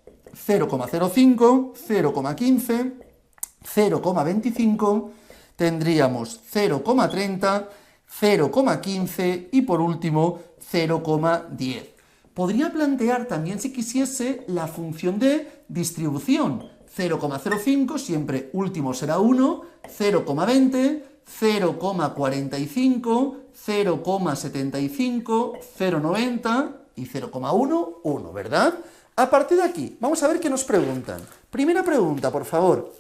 0,05, 0,15, 0,25, tendríamos 0,30, 0,15 y por último 0,10. Podría plantear también, si quisiese, la función de distribución. 0,05, siempre último será 1, 0,20, 0,45, 0,75, 0,90 y 0,1, 1, ¿verdad? A partir de aquí, vamos a ver qué nos preguntan. Primera pregunta, por favor.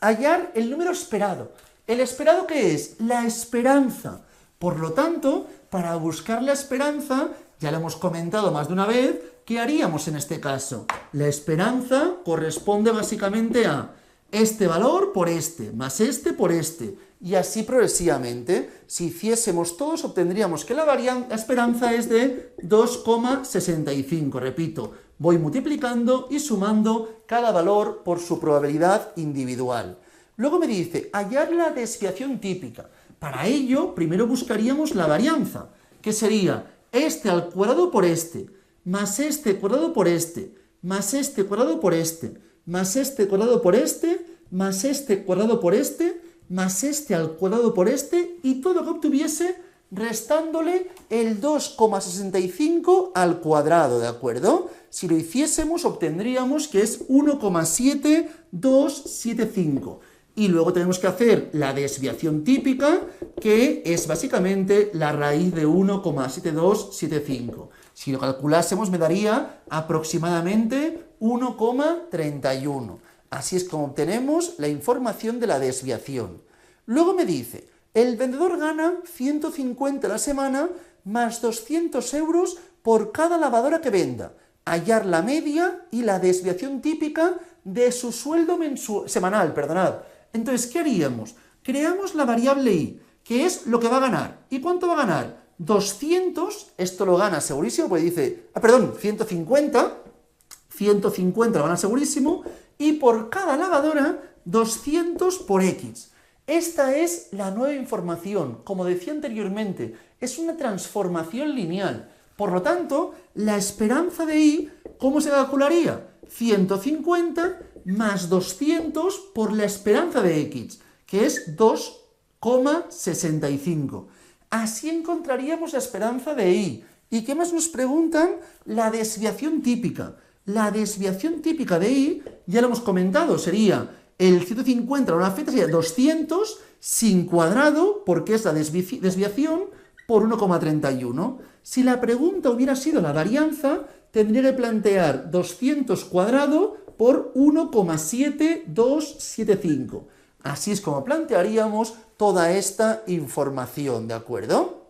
Hallar el número esperado. ¿El esperado qué es? La esperanza. Por lo tanto, para buscar la esperanza, ya lo hemos comentado más de una vez, ¿qué haríamos en este caso? La esperanza corresponde básicamente a este valor por este, más este por este, y así progresivamente. Si hiciésemos todos, obtendríamos que la esperanza es de 2,65. Repito, voy multiplicando y sumando cada valor por su probabilidad individual. Luego me dice, hallar la desviación típica. Para ello, primero buscaríamos la varianza, que sería este al cuadrado por este, más este cuadrado por este, más este cuadrado por este, más este cuadrado por este, más este cuadrado por este, más este al cuadrado por este, y todo lo que obtuviese restándole el 2,65 al cuadrado, ¿de acuerdo? Si lo hiciésemos, obtendríamos que es 1,7275. Y luego tenemos que hacer la desviación típica, que es básicamente la raíz de 1,7275. Si lo calculásemos, me daría aproximadamente 1,31. Así es como obtenemos la información de la desviación. Luego me dice, el vendedor gana 150 a la semana más 200 euros por cada lavadora que venda. Hallar la media y la desviación típica de su sueldo semanal, perdonad. Entonces, ¿qué haríamos? Creamos la variable i, que es lo que va a ganar. ¿Y cuánto va a ganar? 200, esto lo gana segurísimo, porque dice, 150 lo gana segurísimo, y por cada lavadora, 200 por X. Esta es la nueva información. Como decía anteriormente, es una transformación lineal. Por lo tanto, la esperanza de i, ¿cómo se calcularía? 150 más 200 por la esperanza de x, que es 2,65. Así encontraríamos la esperanza de i. ¿Y qué más nos preguntan? La desviación típica. La desviación típica de i, ya lo hemos comentado, sería el 150 a una feta, sería 200 sin cuadrado, porque es la desviación, por 1,31. Si la pregunta hubiera sido la varianza, tendría que plantear 200 cuadrado por 1,7275. Así es como plantearíamos toda esta información, ¿de acuerdo?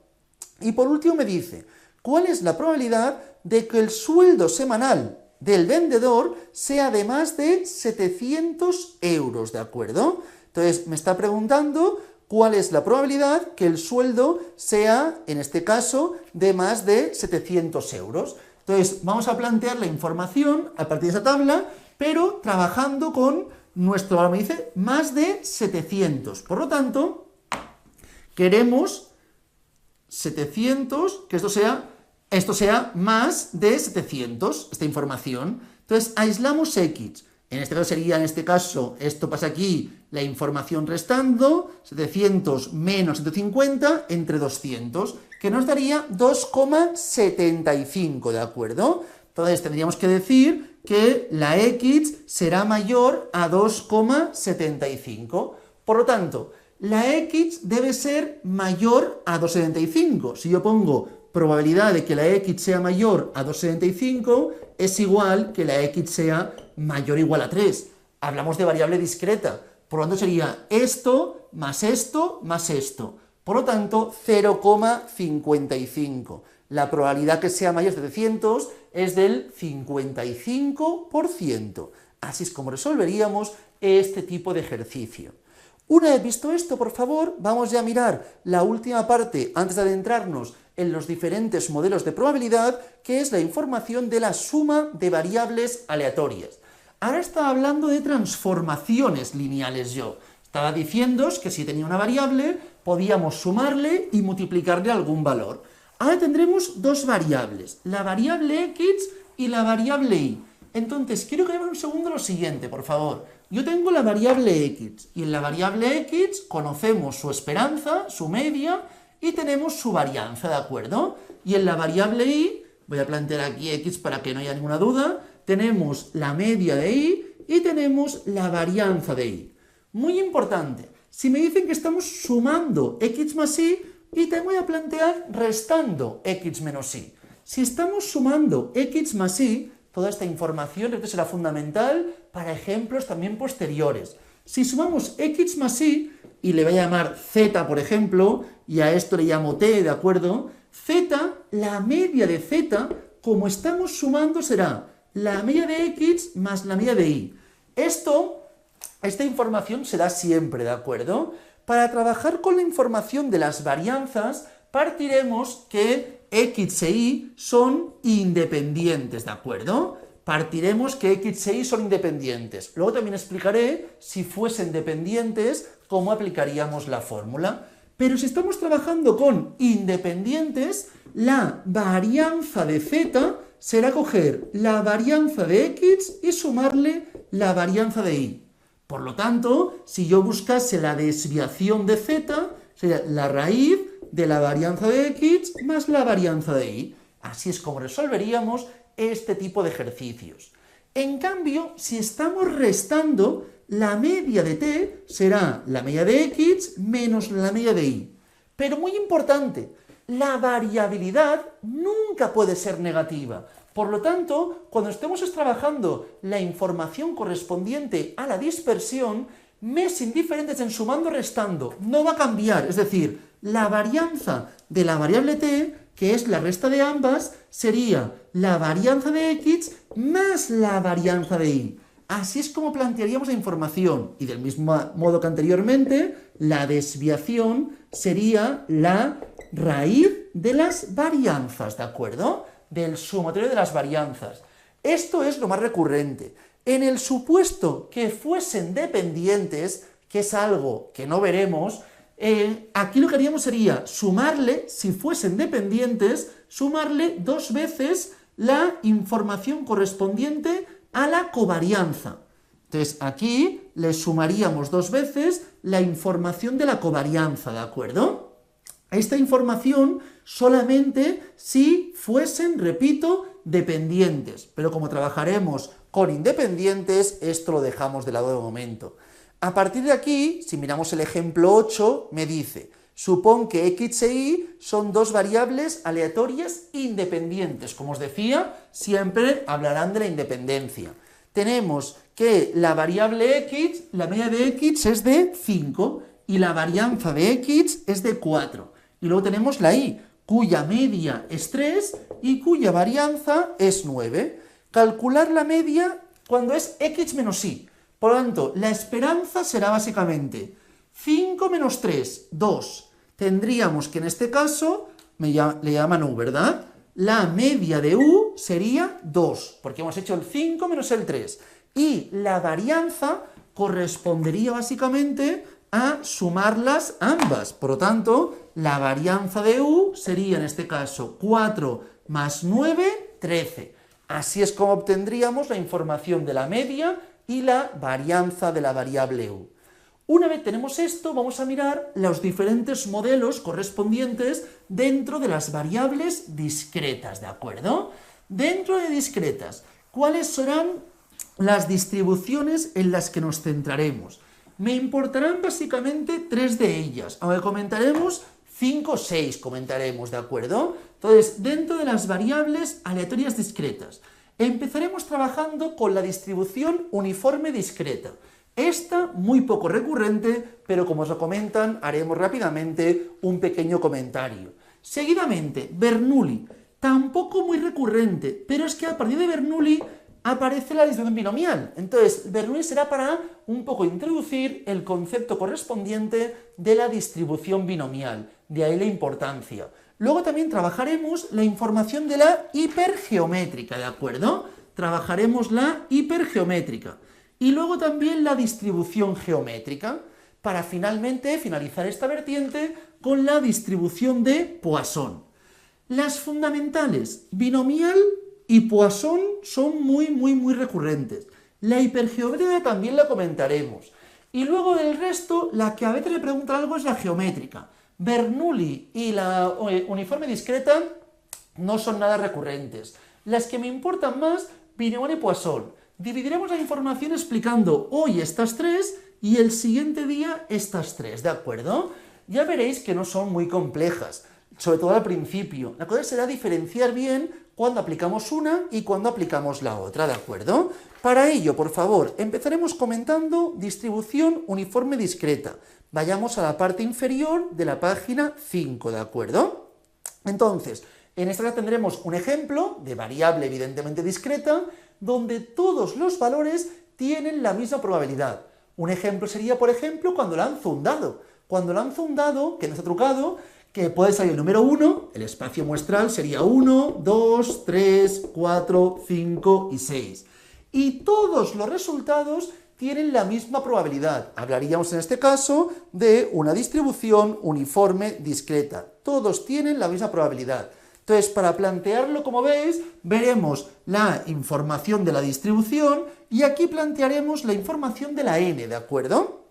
Y por último me dice, ¿cuál es la probabilidad de que el sueldo semanal del vendedor sea de más de 700 euros, ¿de acuerdo? Entonces me está preguntando cuál es la probabilidad que el sueldo sea, en este caso, de más de 700 euros. Entonces vamos a plantear la información a partir de esa tabla, pero trabajando con nuestro valor, me dice más de 700. Por lo tanto, queremos 700, que esto sea más de 700, esta información. Entonces, aislamos x. En este caso sería, esto pasa aquí, la información restando, 700 menos 150 entre 200, que nos daría 2,75, ¿de acuerdo? Entonces, tendríamos que decir que la x será mayor a 2,75. Por lo tanto, la x debe ser mayor a 2,75. Si yo pongo probabilidad de que la x sea mayor a 2,75, es igual que la x sea mayor o igual a 3. Hablamos de variable discreta. Por lo tanto, sería esto más esto más esto. Por lo tanto, 0,55. La probabilidad que sea mayor a 700 es del 55%. Así es como resolveríamos este tipo de ejercicio. Una vez visto esto, por favor, vamos ya a mirar la última parte antes de adentrarnos en los diferentes modelos de probabilidad, que es la información de la suma de variables aleatorias. Ahora estaba hablando de transformaciones lineales yo. Estaba diciéndoos que si tenía una variable, podíamos sumarle y multiplicarle algún valor. Ahora tendremos dos variables, la variable x y la variable y. Entonces, quiero que veamos un segundo lo siguiente, por favor. Yo tengo la variable x, y en la variable x conocemos su esperanza, su media, y tenemos su varianza, ¿de acuerdo? Y en la variable y, voy a plantear aquí x para que no haya ninguna duda, tenemos la media de y y tenemos la varianza de y. Muy importante, si me dicen que estamos sumando x más y, y te voy a plantear restando x menos y. Si estamos sumando x más y, toda esta información será fundamental para ejemplos también posteriores. Si sumamos x más y le voy a llamar z, por ejemplo, y a esto le llamo t, ¿de acuerdo? Z, la media de z, como estamos sumando, será la media de x más la media de y. Esta información se da siempre, ¿de acuerdo? Para trabajar con la información de las varianzas, partiremos que x e y son independientes, ¿de acuerdo? Partiremos que x e y son independientes. Luego también explicaré, si fuesen dependientes, cómo aplicaríamos la fórmula. Pero si estamos trabajando con independientes, la varianza de z será coger la varianza de x y sumarle la varianza de y. Por lo tanto, si yo buscase la desviación de z, sería la raíz de la varianza de x más la varianza de y. Así es como resolveríamos este tipo de ejercicios. En cambio, si estamos restando, la media de t será la media de x menos la media de y. Pero muy importante, la variabilidad nunca puede ser negativa. Por lo tanto, cuando estemos trabajando la información correspondiente a la dispersión, me es indiferente en sumando o restando, no va a cambiar. Es decir, la varianza de la variable t, que es la resta de ambas, sería la varianza de x más la varianza de y. Así es como plantearíamos la información. Y del mismo modo que anteriormente, la desviación sería la raíz de las varianzas, ¿de acuerdo? Del sumatorio de las varianzas. Esto es lo más recurrente. En el supuesto que fuesen dependientes, que es algo que no veremos, aquí lo que haríamos sería sumarle, si fuesen dependientes, sumarle 2 veces la información correspondiente a la covarianza. Entonces aquí le sumaríamos 2 veces la información de la covarianza, ¿de acuerdo? Esta información solamente si fuesen, repito, dependientes, pero como trabajaremos con independientes, esto lo dejamos de lado de momento. A partir de aquí, si miramos el ejemplo 8, me dice, supón que x e y son 2 variables aleatorias independientes. Como os decía, siempre hablarán de la independencia. Tenemos que la variable x, la media de x es de 5 y la varianza de x es de 4. Y luego tenemos la y, cuya media es 3 y cuya varianza es 9. Calcular la media cuando es x menos y. Por lo tanto, la esperanza será básicamente 5 menos 3, 2. Tendríamos que en este caso, le llaman u, ¿verdad? La media de u sería 2, porque hemos hecho el 5 menos el 3. Y la varianza correspondería básicamente a sumarlas ambas. Por lo tanto, la varianza de u sería en este caso 4 más 9, 13. Así es como obtendríamos la información de la media y la varianza de la variable u. Una vez tenemos esto, vamos a mirar los diferentes modelos correspondientes dentro de las variables discretas, ¿de acuerdo? Dentro de discretas, ¿cuáles serán las distribuciones en las que nos centraremos? Me importarán básicamente 3 de ellas, aunque comentaremos 5 o 6, comentaremos, ¿de acuerdo? Entonces, dentro de las variables aleatorias discretas, empezaremos trabajando con la distribución uniforme discreta. Esta muy poco recurrente, pero como os lo comentan, haremos rápidamente un pequeño comentario. Seguidamente, Bernoulli, tampoco muy recurrente, pero es que a partir de Bernoulli aparece la distribución binomial. Entonces, Bernoulli será para un poco introducir el concepto correspondiente de la distribución binomial, de ahí la importancia. Luego también trabajaremos la información de la hipergeométrica, ¿de acuerdo? Trabajaremos la hipergeométrica. Y luego también la distribución geométrica, para finalmente finalizar esta vertiente con la distribución de Poisson. Las fundamentales, binomial y Poisson, son muy recurrentes. La hipergeométrica también la comentaremos. Y luego del resto, la que a veces le pregunta algo es la geométrica. Bernoulli y la uniforme discreta no son nada recurrentes. Las que me importan más, binomial y Poisson. Dividiremos la información explicando hoy estas 3 y el siguiente día estas 3, ¿de acuerdo? Ya veréis que no son muy complejas, sobre todo al principio. La cosa será diferenciar bien cuando aplicamos una y cuando aplicamos la otra, ¿de acuerdo? Para ello, por favor, empezaremos comentando distribución uniforme discreta. Vayamos a la parte inferior de la página 5, ¿de acuerdo? Entonces, en esta clase tendremos un ejemplo de variable evidentemente discreta, donde todos los valores tienen la misma probabilidad. Un ejemplo sería, por ejemplo, cuando lanzo un dado. Cuando lanzo un dado, que no está trucado, que puede salir el número 1, el espacio muestral sería 1, 2, 3, 4, 5 y 6. Y todos los resultados tienen la misma probabilidad. Hablaríamos en este caso de una distribución uniforme discreta. Todos tienen la misma probabilidad. Entonces, para plantearlo, como veis, veremos la información de la distribución y aquí plantearemos la información de la n, ¿de acuerdo?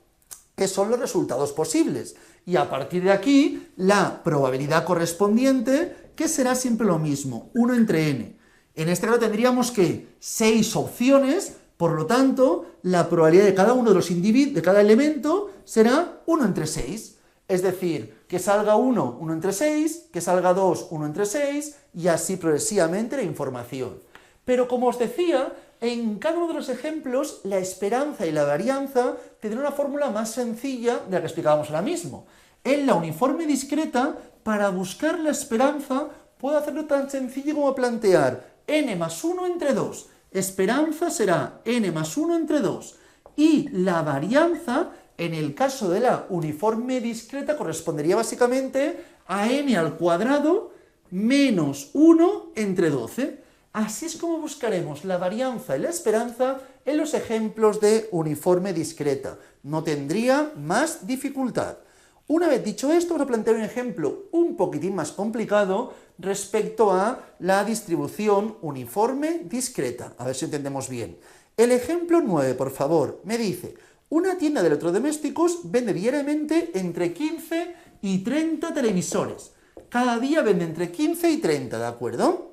que son los resultados posibles. Y a partir de aquí, la probabilidad correspondiente, que será siempre lo mismo, 1 entre n. En este caso tendríamos que 6 opciones, por lo tanto, la probabilidad de cada uno de los individuos, de cada elemento, será 1 entre 6. Es decir, que salga 1, 1 entre 6, que salga 2, 1 entre 6, y así progresivamente la información. Pero como os decía, en cada uno de los ejemplos, la esperanza y la varianza tendrán una fórmula más sencilla de la que explicábamos ahora mismo. En la uniforme discreta, para buscar la esperanza, puedo hacerlo tan sencillo como plantear n más 1 entre 2. Esperanza será n más 1 entre 2. Y la varianza, en el caso de la uniforme discreta, correspondería básicamente a n al cuadrado menos 1 entre 12. Así es como buscaremos la varianza y la esperanza en los ejemplos de uniforme discreta. No tendría más dificultad. Una vez dicho esto, vamos a plantear un ejemplo un poquitín más complicado respecto a la distribución uniforme discreta. A ver si entendemos bien. El ejemplo 9, por favor, me dice: una tienda de electrodomésticos vende diariamente entre 15 y 30 televisores. Cada día vende entre 15 y 30, ¿de acuerdo?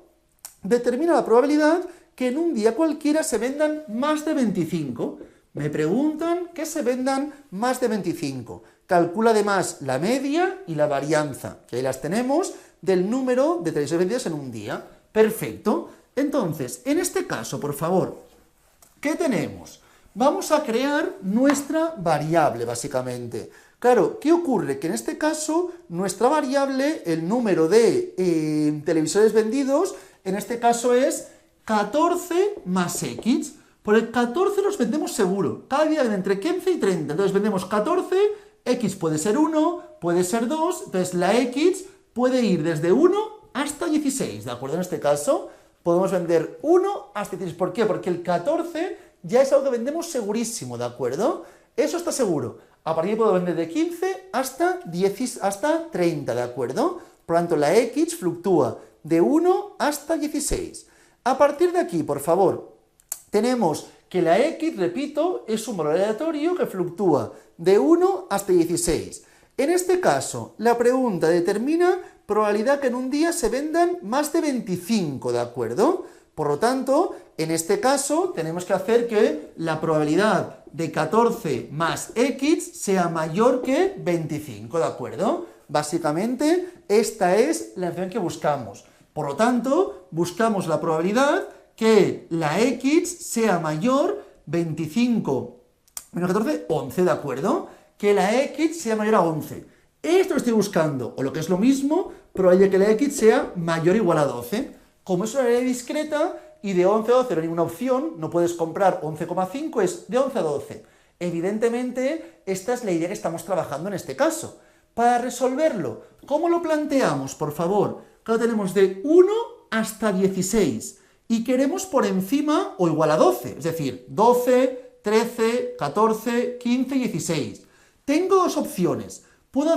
Determina la probabilidad que en un día cualquiera se vendan más de 25. Me preguntan que se vendan más de 25. Calcula además la media y la varianza, que ahí las tenemos, del número de televisores vendidos en un día. Perfecto. Entonces, en este caso, por favor, ¿qué tenemos? Vamos a crear nuestra variable, básicamente. Claro, ¿qué ocurre? Que en este caso, nuestra variable, el número de televisores vendidos, en este caso es 14 más x. Por el 14 los vendemos seguro. Cada día venden entre 15 y 30. Entonces vendemos 14, x puede ser 1, puede ser 2. Entonces la x puede ir desde 1 hasta 16. ¿De acuerdo? En este caso podemos vender 1 hasta 16. ¿Por qué? Porque el 14 ya es algo que vendemos segurísimo. ¿De acuerdo? Eso está seguro. A partir de ahí puedo vender de 15 hasta 30. ¿De acuerdo? Por lo tanto, la x fluctúa de 1 hasta 16. A partir de aquí, por favor, tenemos que la x, repito, es un valor aleatorio que fluctúa de 1 hasta 16. En este caso, la pregunta determina probabilidad que en un día se vendan más de 25, ¿de acuerdo? Por lo tanto, en este caso, tenemos que hacer que la probabilidad de 14 más x sea mayor que 25, ¿de acuerdo? Básicamente, esta es la información que buscamos. Por lo tanto, buscamos la probabilidad que la x sea mayor 25 menos 14, 11, ¿de acuerdo? Que la x sea mayor a 11. Esto lo estoy buscando, o lo que es lo mismo, probabilidad que la x sea mayor o igual a 12. Como es una variable discreta y de 11 a 12 no hay ninguna opción, no puedes comprar 11,5, es de 11 a 12. Evidentemente, esta es la idea que estamos trabajando en este caso. Para resolverlo, ¿cómo lo planteamos, por favor? Claro, tenemos de 1 hasta 16 y queremos por encima o igual a 12, es decir, 12, 13, 14, 15 y 16. Tengo dos opciones. Puedo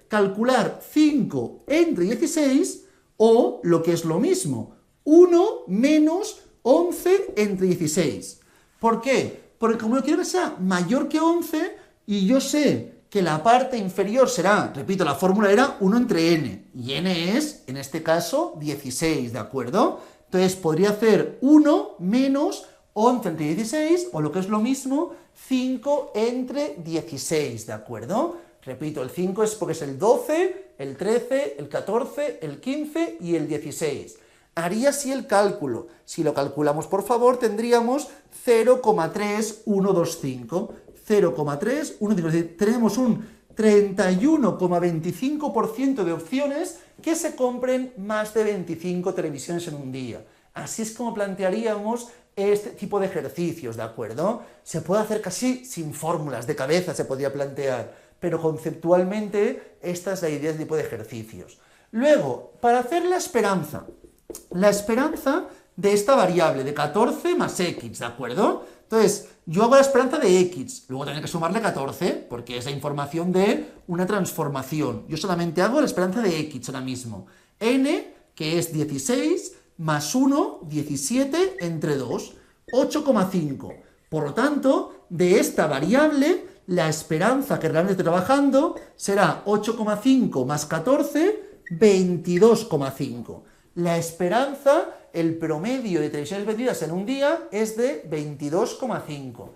calcular 5 entre 16 o, lo que es lo mismo, 1 menos 11 entre 16. ¿Por qué? Porque como yo quiero que sea mayor que 11 y yo sé que la parte inferior será, repito, la fórmula era 1 entre n, y n es, en este caso, 16, ¿de acuerdo? Entonces podría hacer 1 menos 11 entre 16, o lo que es lo mismo, 5 entre 16, ¿de acuerdo? Repito, el 5 es porque es el 12, el 13, el 14, el 15 y el 16. Haría así el cálculo. Si lo calculamos, por favor, tendríamos 0,3125. 0,3, es decir, tenemos un 31,25% de opciones que se compren más de 25 televisiones en un día. Así es como plantearíamos este tipo de ejercicios, ¿de acuerdo? Se puede hacer casi sin fórmulas, de cabeza se podría plantear, pero conceptualmente esta es la idea de este tipo de ejercicios. Luego, para hacer la esperanza de esta variable de 14 más x, ¿de acuerdo? Entonces, yo hago la esperanza de x, luego tendré que sumarle 14, porque es la información de una transformación. Yo solamente hago la esperanza de x ahora mismo. N, que es 16, más 1, 17, entre 2, 8,5. Por lo tanto, de esta variable, la esperanza que realmente estoy trabajando será 8,5 más 14, 22,5. La esperanza, el promedio de televisiones vendidas en un día es de 22,5.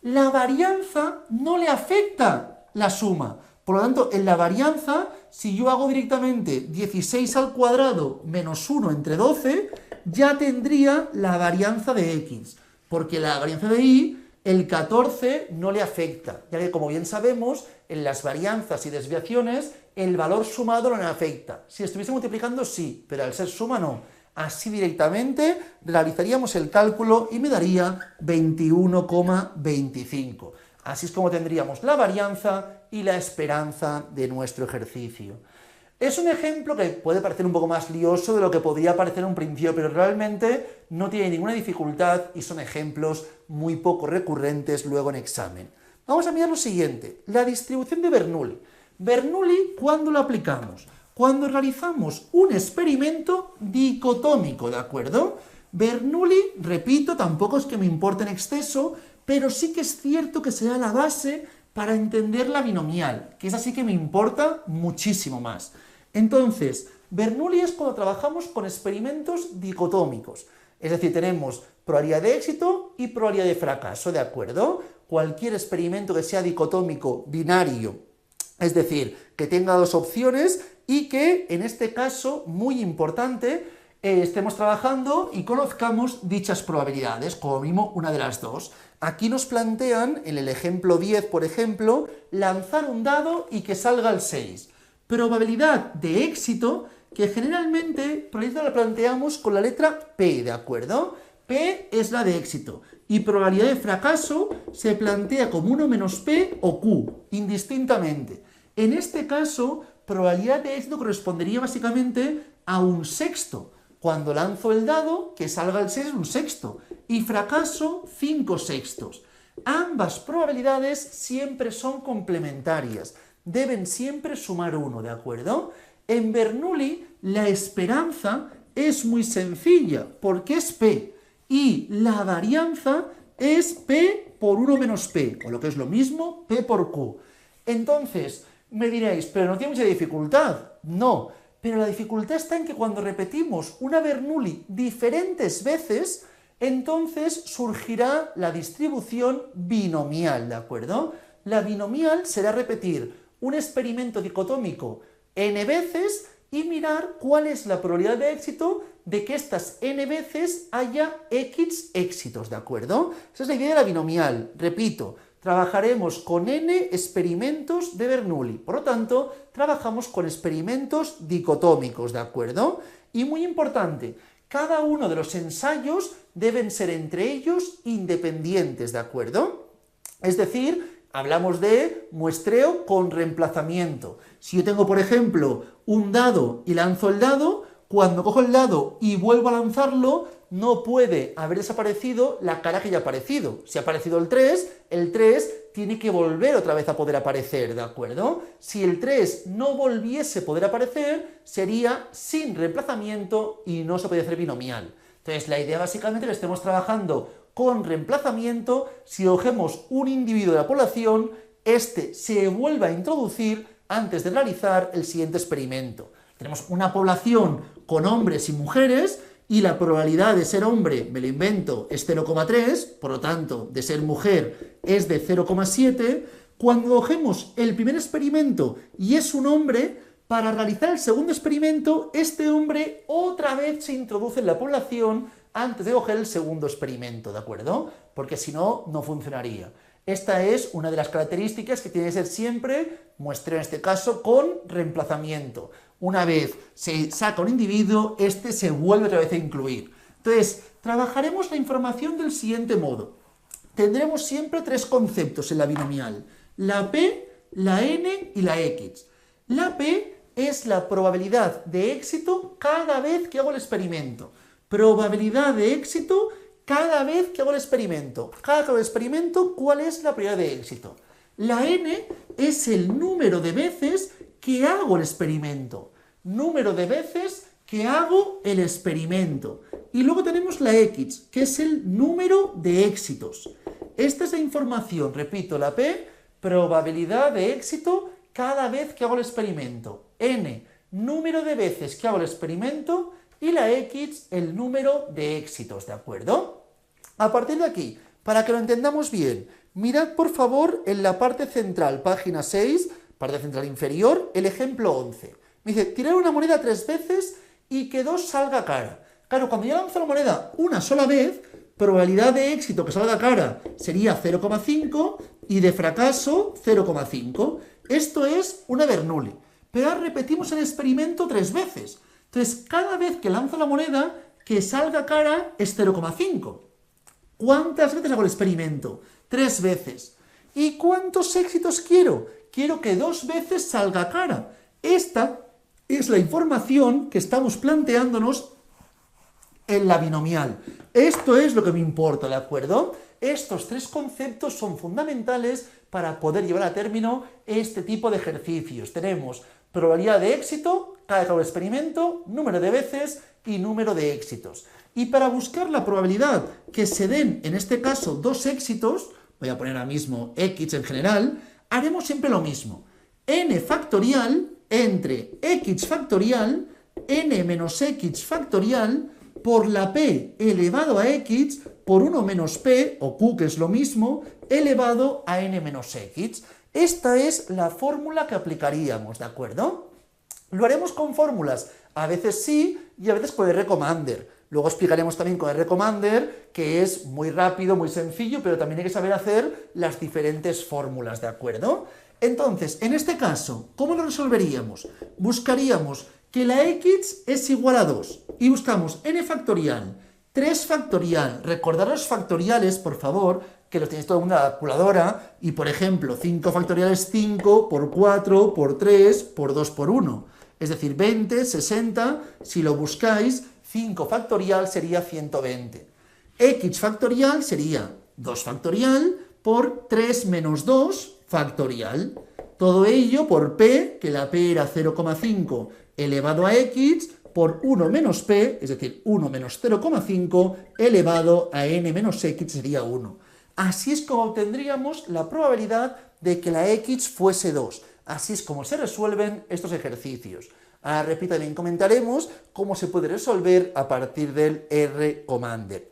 La varianza no le afecta la suma. Por lo tanto, en la varianza, si yo hago directamente 16 al cuadrado menos 1 entre 12, ya tendría la varianza de x. Porque la varianza de y, el 14 no le afecta, ya que como bien sabemos, en las varianzas y desviaciones, el valor sumado no le afecta. Si estuviese multiplicando, sí, pero al ser suma, no. Así directamente realizaríamos el cálculo y me daría 21,25. Así es como tendríamos la varianza y la esperanza de nuestro ejercicio. Es un ejemplo que puede parecer un poco más lioso de lo que podría parecer en un principio, pero realmente no tiene ninguna dificultad y son ejemplos muy poco recurrentes luego en examen. Vamos a mirar lo siguiente, la distribución de Bernoulli. Bernoulli, ¿cuándo lo aplicamos? Cuando realizamos un experimento dicotómico, ¿de acuerdo? Bernoulli, repito, tampoco es que me importe en exceso, pero sí que es cierto que será la base para entender la binomial, que es así que me importa muchísimo más. Entonces, Bernoulli es cuando trabajamos con experimentos dicotómicos, es decir, tenemos probabilidad de éxito y probabilidad de fracaso, ¿de acuerdo? Cualquier experimento que sea dicotómico, binario, es decir, que tenga dos opciones y que, en este caso, muy importante, estemos trabajando y conozcamos dichas probabilidades, como mínimo una de las dos. Aquí nos plantean, en el ejemplo 10, por ejemplo, lanzar un dado y que salga el 6. Probabilidad de éxito, que generalmente la planteamos con la letra P, ¿de acuerdo? P es la de éxito. Y probabilidad de fracaso se plantea como 1 menos P o Q, indistintamente. En este caso, probabilidad de éxito correspondería básicamente a un sexto. Cuando lanzo el dado, que salga el 6 es un sexto. Y fracaso, 5 sextos. Ambas probabilidades siempre son complementarias. Deben siempre sumar 1, ¿de acuerdo? En Bernoulli, la esperanza es muy sencilla, porque es P. Y la varianza es P por 1 menos P, o lo que es lo mismo, P por Q. Entonces, me diréis, pero no tiene mucha dificultad. No, pero la dificultad está en que cuando repetimos una Bernoulli diferentes veces, entonces surgirá la distribución binomial, ¿de acuerdo? La binomial será repetir un experimento dicotómico n veces y mirar cuál es la probabilidad de éxito de que estas n veces haya x éxitos, ¿de acuerdo? Esa es la idea de la binomial. Repito, trabajaremos con n experimentos de Bernoulli, por lo tanto, trabajamos con experimentos dicotómicos, ¿de acuerdo? Y muy importante, cada uno de los ensayos deben ser entre ellos independientes, ¿de acuerdo? Es decir, hablamos de muestreo con reemplazamiento. Si yo tengo, por ejemplo, un dado y lanzo el dado, cuando cojo el dado y vuelvo a lanzarlo, no puede haber desaparecido la cara que ya ha aparecido. Si ha aparecido el 3 tiene que volver otra vez a poder aparecer, ¿de acuerdo? Si el 3 no volviese a poder aparecer, sería sin reemplazamiento y no se podría hacer binomial. Entonces, la idea básicamente es que estemos trabajando con reemplazamiento. Si cogemos un individuo de la población, este se vuelve a introducir antes de realizar el siguiente experimento. Tenemos una población con hombres y mujeres y la probabilidad de ser hombre, me lo invento, es 0,3, por lo tanto, de ser mujer es de 0,7. Cuando cogemos el primer experimento y es un hombre, para realizar el segundo experimento, este hombre otra vez se introduce en la población antes de coger el segundo experimento, ¿de acuerdo? Porque si no, no funcionaría. Esta es una de las características que tiene que ser siempre muestreo, en este caso, con reemplazamiento. Una vez se saca un individuo, este se vuelve otra vez a incluir. Entonces, trabajaremos la información del siguiente modo. Tendremos siempre tres conceptos en la binomial: la P, la N y la X. La P es la probabilidad de éxito cada vez que hago el experimento. Probabilidad de éxito cada vez que hago el experimento. Cada que hago el experimento, ¿cuál es la probabilidad de éxito? La N es el número de veces que hago el experimento. Número de veces que hago el experimento. Y luego tenemos la X, que es el número de éxitos. Esta es la información, repito, la P, probabilidad de éxito cada vez que hago el experimento. N, número de veces que hago el experimento, y la X, el número de éxitos, ¿de acuerdo? A partir de aquí, para que lo entendamos bien, mirad por favor en la parte central, página 6, parte central inferior, el ejemplo 11. Me dice, tirar una moneda 3 veces y que 2 salga cara. Claro, cuando yo lanzo la moneda una sola vez, probabilidad de éxito que salga cara sería 0,5 y de fracaso 0,5. Esto es una Bernoulli. Pero ahora repetimos el experimento 3 veces. Entonces, cada vez que lanzo la moneda, que salga cara es 0,5. ¿Cuántas veces hago el experimento? 3 veces. ¿Y cuántos éxitos quiero? Quiero que 2 veces salga cara. Esta es la información que estamos planteándonos en la binomial. Esto es lo que me importa, ¿de acuerdo? Estos 3 conceptos son fundamentales para poder llevar a término este tipo de ejercicios. Tenemos probabilidad de éxito, cada vez que hago el experimento, número de veces y número de éxitos. Y para buscar la probabilidad que se den, en este caso, 2 éxitos, voy a poner ahora mismo X en general, haremos siempre lo mismo. N factorial entre X factorial, N menos X factorial, por la P elevado a X, por 1 menos P, o Q, que es lo mismo, elevado a N menos X. Esta es la fórmula que aplicaríamos, ¿de acuerdo? Lo haremos con fórmulas, a veces sí y a veces con R Commander. Luego explicaremos también con R Commander, que es muy rápido, muy sencillo, pero también hay que saber hacer las diferentes fórmulas, ¿de acuerdo? Entonces, en este caso, ¿cómo lo resolveríamos? Buscaríamos que la X es igual a 2 y buscamos N factorial, 3 factorial. Recordad los factoriales, por favor, que los tenéis todo en una calculadora, y por ejemplo, 5 factorial es 5 por 4 por 3 por 2 por 1. Es decir, 20, 60, si lo buscáis, 5 factorial sería 120. X factorial sería 2 factorial por 3 menos 2 factorial. Todo ello por P, que la P era 0,5 elevado a X, por 1 menos P, es decir, 1 menos 0,5 elevado a N menos X sería 1. Así es como obtendríamos la probabilidad de que la X fuese 2. Así es como se resuelven estos ejercicios. Ahora, repito, también comentaremos cómo se puede resolver a partir del R Commander.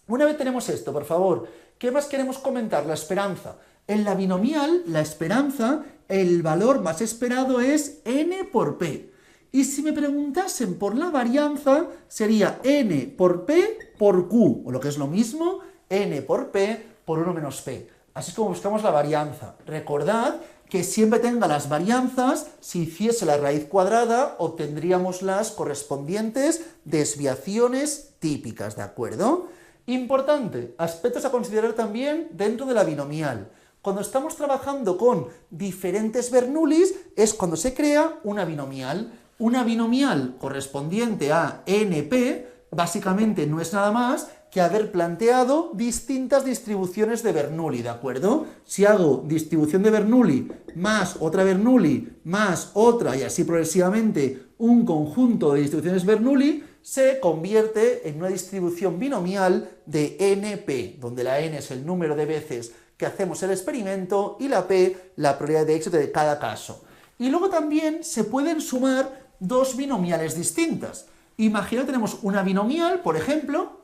Una vez tenemos esto, por favor, ¿qué más queremos comentar? La esperanza. En la binomial, la esperanza, el valor más esperado es N por P. Y si me preguntasen por la varianza, sería N por P por Q, o lo que es lo mismo, N por P por 1 menos P. Así es como buscamos la varianza. Recordad que siempre tenga las varianzas, si hiciese la raíz cuadrada, obtendríamos las correspondientes desviaciones típicas, ¿de acuerdo? Importante, aspectos a considerar también dentro de la binomial. Cuando estamos trabajando con diferentes Bernoullis es cuando se crea una binomial. Una binomial correspondiente a NP, básicamente no es nada más que haber planteado distintas distribuciones de Bernoulli, ¿de acuerdo? Si hago distribución de Bernoulli más otra Bernoulli más otra y así progresivamente un conjunto de distribuciones Bernoulli, se convierte en una distribución binomial de NP, donde la N es el número de veces que hacemos el experimento y la P la probabilidad de éxito de cada caso. Y luego también se pueden sumar 2 binomiales distintas. Imagina que tenemos una binomial, por ejemplo,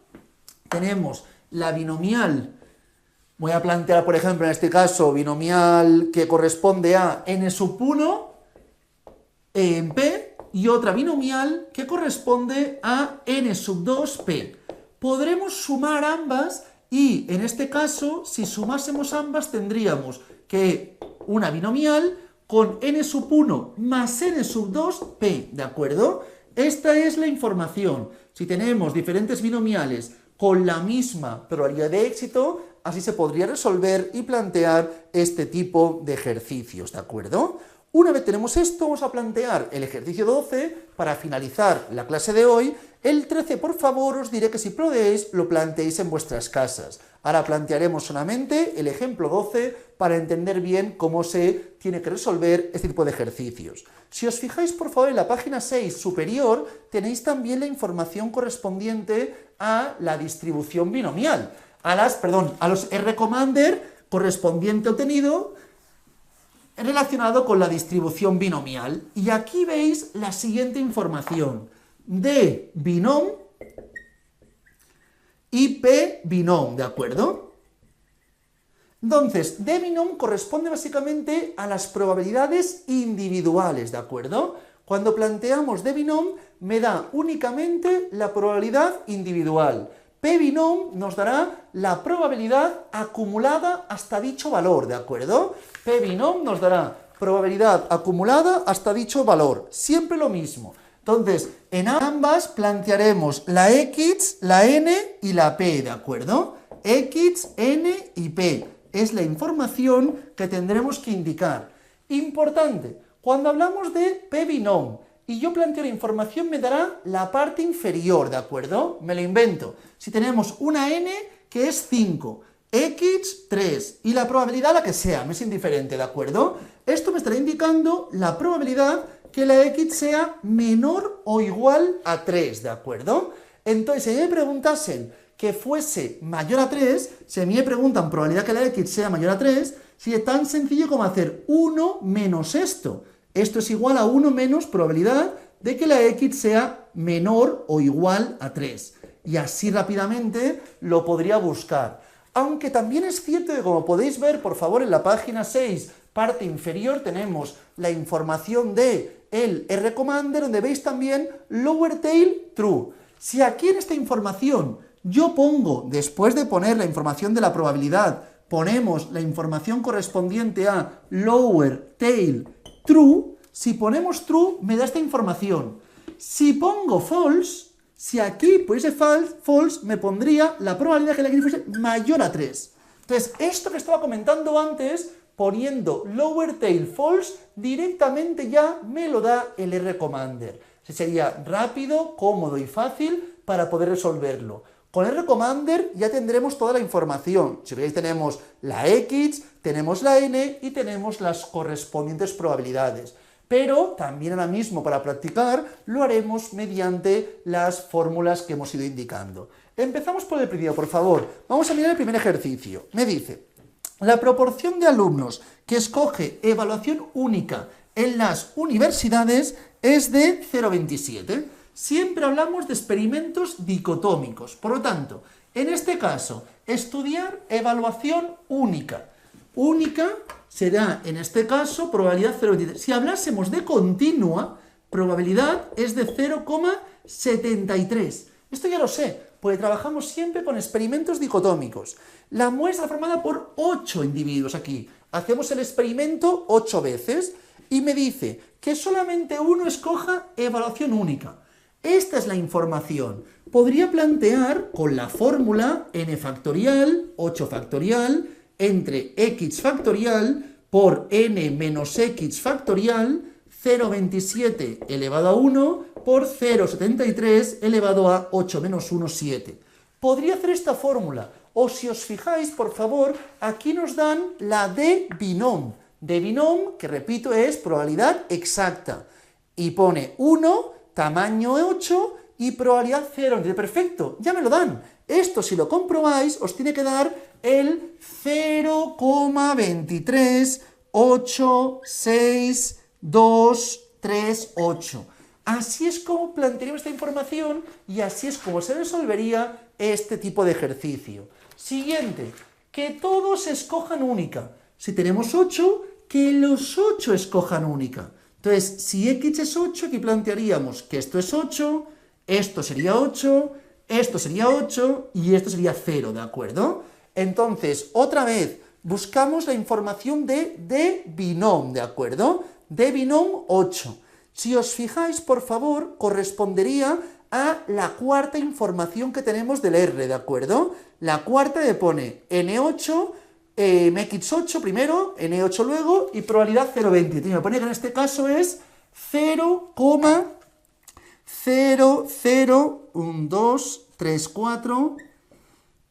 tenemos la binomial, voy a plantear, por ejemplo, en este caso, binomial que corresponde a n sub 1 en P, y otra binomial que corresponde a n sub 2 P. Podremos sumar ambas y, en este caso, si sumásemos ambas, tendríamos que una binomial con n sub 1 más n sub 2 P, ¿de acuerdo? Esta es la información. Si tenemos diferentes binomiales con la misma probabilidad de éxito, así se podría resolver y plantear este tipo de ejercicios, ¿de acuerdo? Una vez tenemos esto, vamos a plantear el ejercicio 12 para finalizar la clase de hoy. El 13, por favor, os diré que si podéis, lo planteéis en vuestras casas. Ahora plantearemos solamente el ejemplo 12 para entender bien cómo se tiene que resolver este tipo de ejercicios. Si os fijáis, por favor, en la página 6 superior, tenéis también la información correspondiente a la distribución binomial, a los R Commander correspondiente obtenido relacionado con la distribución binomial. Y aquí veis la siguiente información. D binom y P binom, ¿de acuerdo? Entonces, D binom corresponde básicamente a las probabilidades individuales, ¿de acuerdo? Cuando planteamos D binom, me da únicamente la probabilidad individual. P binom nos dará la probabilidad acumulada hasta dicho valor, ¿de acuerdo? P binom nos dará probabilidad acumulada hasta dicho valor. Siempre lo mismo. Entonces, en ambas plantearemos la X, la N y la P, ¿de acuerdo? X, N y P. Es la información que tendremos que indicar. Importante, cuando hablamos de P binom y yo planteo la información, me dará la parte inferior, ¿de acuerdo? Me lo invento. Si tenemos una N que es 5, X 3 y la probabilidad la que sea, me es indiferente, ¿de acuerdo? Esto me estará indicando la probabilidad que la X sea menor o igual a 3, ¿de acuerdo? Entonces, si me preguntasen que fuese mayor a 3, si me preguntan probabilidad que la X sea mayor a 3, sería tan sencillo como hacer 1 menos esto. Esto es igual a 1 menos probabilidad de que la X sea menor o igual a 3. Y así rápidamente lo podría buscar. Aunque también es cierto que, como podéis ver, por favor, en la página 6, parte inferior, tenemos la información de el RCommander, donde veis también lower tail true. Si aquí en esta información yo pongo, después de poner la información de la probabilidad, ponemos la información correspondiente a lower tail true, si ponemos true, me da esta información. Si pongo false, si aquí pusiese false, me pondría la probabilidad que la X fuese mayor a 3. Entonces, esto que estaba comentando antes, poniendo lower tail false, directamente ya me lo da el RCommander. Sería rápido, cómodo y fácil para poder resolverlo. Con el RCommander ya tendremos toda la información. Si veis, tenemos la X, tenemos la N y tenemos las correspondientes probabilidades. Pero también ahora mismo para practicar lo haremos mediante las fórmulas que hemos ido indicando. Empezamos por el primero, por favor. Vamos a mirar el primer ejercicio. Me dice, la proporción de alumnos que escoge evaluación única en las universidades es de 0,27. Siempre hablamos de experimentos dicotómicos. Por lo tanto, en este caso, estudiar evaluación única. Única será, en este caso, probabilidad 0,23. Si hablásemos de continua, probabilidad es de 0,73. Esto ya lo sé, porque trabajamos siempre con experimentos dicotómicos. La muestra formada por 8 individuos aquí. Hacemos el experimento 8 veces y me dice que solamente uno escoja evaluación única. Esta es la información. Podría plantear con la fórmula n factorial, 8 factorial, entre x factorial por n menos x factorial, 0,27 elevado a 1 por 0,73 elevado a 8 menos 1, 7. Podría hacer esta fórmula, o si os fijáis, por favor, aquí nos dan la D binom. D binom, que repito, es probabilidad exacta. Y pone 1, tamaño 8 y probabilidad 0. Perfecto, ya me lo dan. Esto, si lo comprobáis, os tiene que dar el 0,2386238. Así es como plantearíamos esta información y así es como se resolvería este tipo de ejercicio. Siguiente, que todos escojan única. Si tenemos 8, que los 8 escojan única. Entonces, si x es 8, aquí plantearíamos que esto es 8, esto sería 8, esto sería 8 y esto sería 0, ¿de acuerdo? Entonces, otra vez, buscamos la información de D binom, ¿de acuerdo? D binom 8. Si os fijáis, por favor, correspondería a la cuarta información que tenemos del R, ¿de acuerdo? La cuarta le pone N8, MX8 primero, N8 luego y probabilidad 0,20. Me pone que en este caso es 0,001234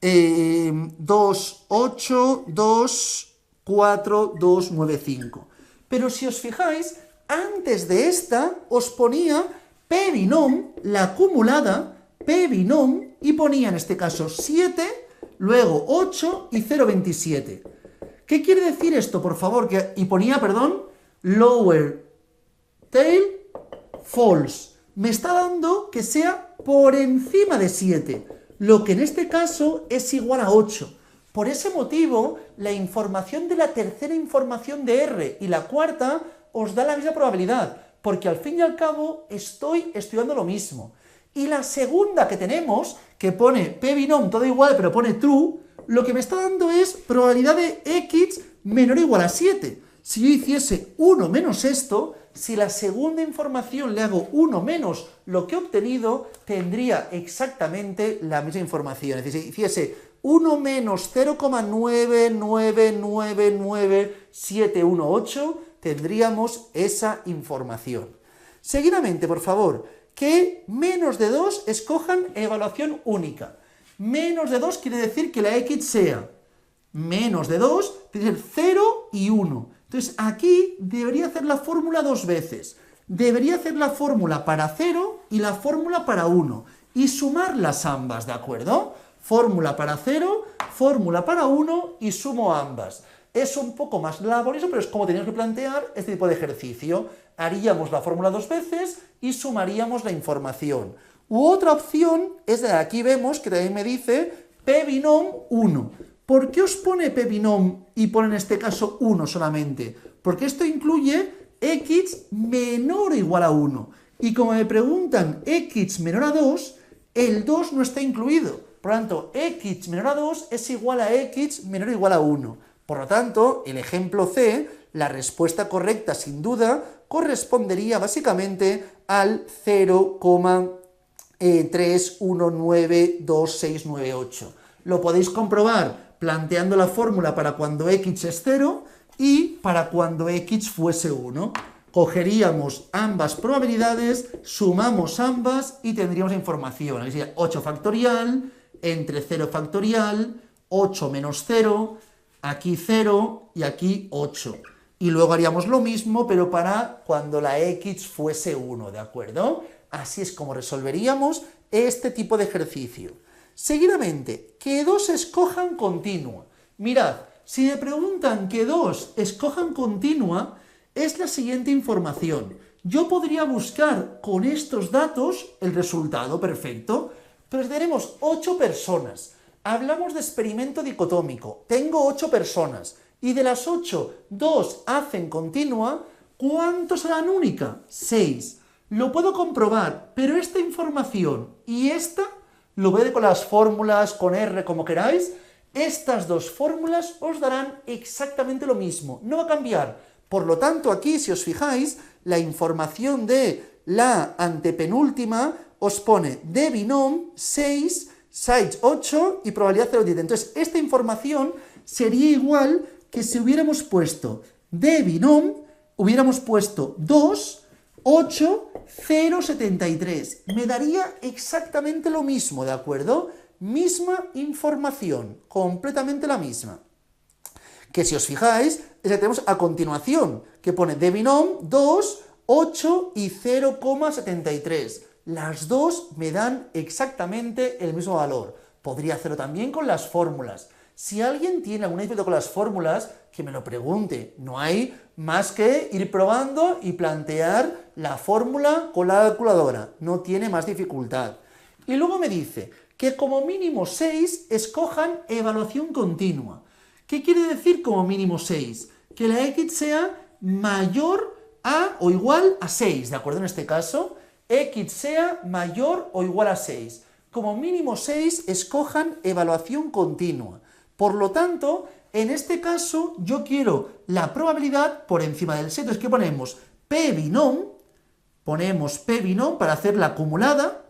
2824295. Pero si os fijáis, antes de esta os ponía P binom, la acumulada, P binom, y ponía en este caso 7, luego 8 y 0,27. ¿Qué quiere decir esto, por favor? Y ponía, perdón, lower tail false. Me está dando que sea por encima de 7, lo que en este caso es igual a 8. Por ese motivo, la información de la tercera información de R y la cuarta os da la misma probabilidad, porque al fin y al cabo estoy estudiando lo mismo. Y la segunda que tenemos, que pone p-binom todo igual, pero pone true, lo que me está dando es probabilidad de x menor o igual a 7. Si yo hiciese 1 menos esto, si la segunda información le hago 1 menos lo que he obtenido, tendría exactamente la misma información. Es decir, si hiciese 1 menos 0,9999718, tendríamos esa información. Seguidamente, por favor, que menos de 2 escojan evaluación única. Menos de 2 quiere decir que la x sea menos de 2, tiene que ser 0 y 1. Entonces aquí debería hacer la fórmula dos veces. Debería hacer la fórmula para 0 y la fórmula para 1. Y sumarlas ambas, ¿de acuerdo? Fórmula para 0, fórmula para 1 y sumo ambas. Es un poco más laborioso, pero es como teníamos que plantear este tipo de ejercicio. Haríamos la fórmula dos veces y sumaríamos la información. U otra opción es de aquí vemos que también me dice p-binom 1. ¿Por qué os pone p-binom y pone en este caso 1 solamente? Porque esto incluye x menor o igual a 1. Y como me preguntan x menor a 2, el 2 no está incluido. Por lo tanto, x menor a 2 es igual a x menor o igual a 1. Por lo tanto, el ejemplo C, la respuesta correcta sin duda, correspondería básicamente al 0,319268. Lo podéis comprobar planteando la fórmula para cuando x es 0 y para cuando x fuese 1. Cogeríamos ambas probabilidades, sumamos ambas y tendríamos información. Es decir, 8 factorial entre 0 factorial, 8 menos 0, aquí 0 y aquí 8. Y luego haríamos lo mismo, pero para cuando la x fuese 1, ¿de acuerdo? Así es como resolveríamos este tipo de ejercicio. Seguidamente, que 2 escojan continua. Mirad, si me preguntan que 2 escojan continua, es la siguiente información. Yo podría buscar con estos datos el resultado perfecto, pero tenemos 8 personas. Hablamos de experimento dicotómico. Tengo 8 personas y de las 8, 2 hacen continua. ¿Cuántos harán única? 6. Lo puedo comprobar, pero esta información y esta, lo veis con las fórmulas, con R, como queráis, estas dos fórmulas os darán exactamente lo mismo. No va a cambiar. Por lo tanto, aquí, si os fijáis, la información de la antepenúltima os pone de binom 6, size 8 y probabilidad 0,10. Entonces, esta información sería igual que si hubiéramos puesto de binom, hubiéramos puesto 2, 8, 0,73. Me daría exactamente lo mismo, ¿de acuerdo? Misma información, completamente la misma. Que si os fijáis, es la que tenemos a continuación, que pone de binom 2, 8 y 0,73. Las dos me dan exactamente el mismo valor. Podría hacerlo también con las fórmulas. Si alguien tiene alguna dificultad con las fórmulas, que me lo pregunte. No hay más que ir probando y plantear la fórmula con la calculadora. No tiene más dificultad. Y luego me dice que como mínimo 6 escojan evaluación continua. ¿Qué quiere decir como mínimo 6? Que la x sea mayor a o igual a 6, ¿de acuerdo? En este caso, x sea mayor o igual a 6. Como mínimo 6 escojan evaluación continua. Por lo tanto, en este caso, yo quiero la probabilidad por encima del 6. Entonces, ¿qué ponemos? p-binom, ponemos p-binom para hacer la acumulada,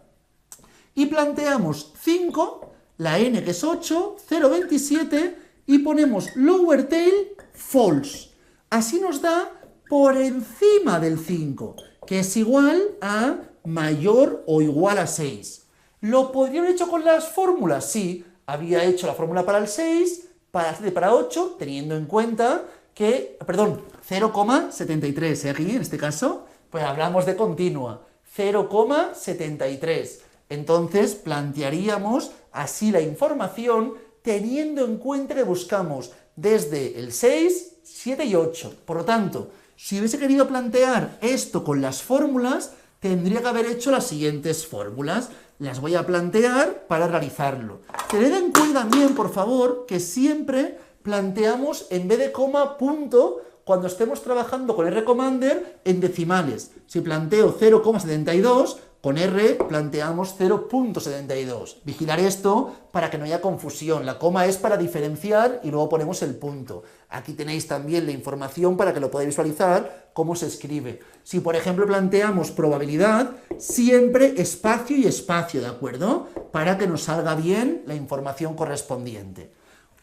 y planteamos 5, la n que es 8, 0,27, y ponemos lower tail false. Así nos da por encima del 5, que es igual a mayor o igual a 6. ¿Lo podría haber hecho con las fórmulas? Sí, había hecho la fórmula para el 6, para el 7 y para 8, teniendo en cuenta que, perdón, 0,73, aquí en este caso, pues hablamos de continua, 0,73. Entonces plantearíamos así la información teniendo en cuenta que buscamos desde el 6, 7 y 8. Por lo tanto, si hubiese querido plantear esto con las fórmulas, tendría que haber hecho las siguientes fórmulas. Las voy a plantear para realizarlo. Tened en cuenta también, por favor, que siempre planteamos en vez de coma, punto, cuando estemos trabajando con R-Commander en decimales. Si planteo 0,72, con R planteamos 0.72. Vigilar esto para que no haya confusión. La coma es para diferenciar y luego ponemos el punto. Aquí tenéis también la información para que lo podáis visualizar cómo se escribe. Si, por ejemplo, planteamos probabilidad, siempre espacio y espacio, ¿de acuerdo? Para que nos salga bien la información correspondiente.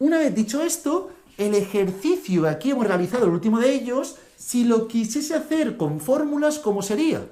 Una vez dicho esto, el ejercicio que aquí hemos realizado, el último de ellos, si lo quisiese hacer con fórmulas, ¿cómo sería?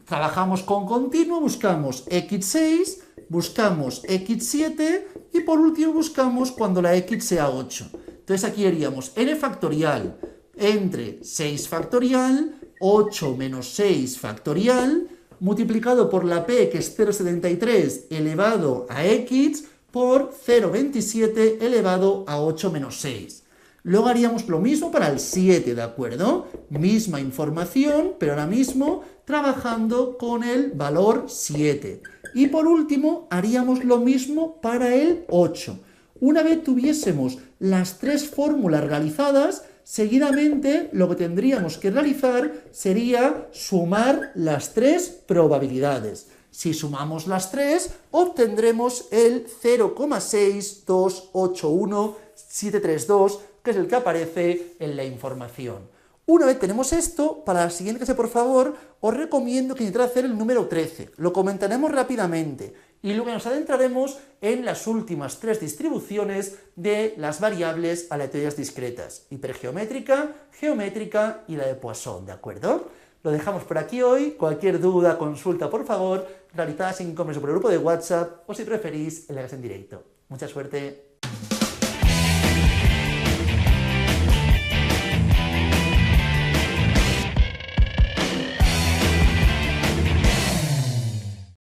Trabajamos con continuo, buscamos x6, buscamos x7 y por último buscamos cuando la x sea 8. Entonces aquí haríamos n factorial entre 6 factorial, 8 menos 6 factorial, multiplicado por la p, que es 0,73 elevado a x, por 0,27 elevado a 8 menos 6. Luego haríamos lo mismo para el 7, ¿de acuerdo? Misma información, pero ahora mismo trabajando con el valor 7. Y por último, haríamos lo mismo para el 8. Una vez tuviésemos las tres fórmulas realizadas, seguidamente lo que tendríamos que realizar sería sumar las tres probabilidades. Si sumamos las tres, obtendremos el 0,6281732, que es el que aparece en la información. Una vez tenemos esto, para la siguiente clase, por favor, os recomiendo que intentéis hacer el número 13. Lo comentaremos rápidamente y luego nos adentraremos en las últimas tres distribuciones de las variables aleatorias discretas: hipergeométrica, geométrica y la de Poisson, ¿de acuerdo? Lo dejamos por aquí hoy. Cualquier duda, consulta, por favor, realizad sin compromiso por el grupo de WhatsApp o, si preferís, en la clase en directo. Mucha suerte.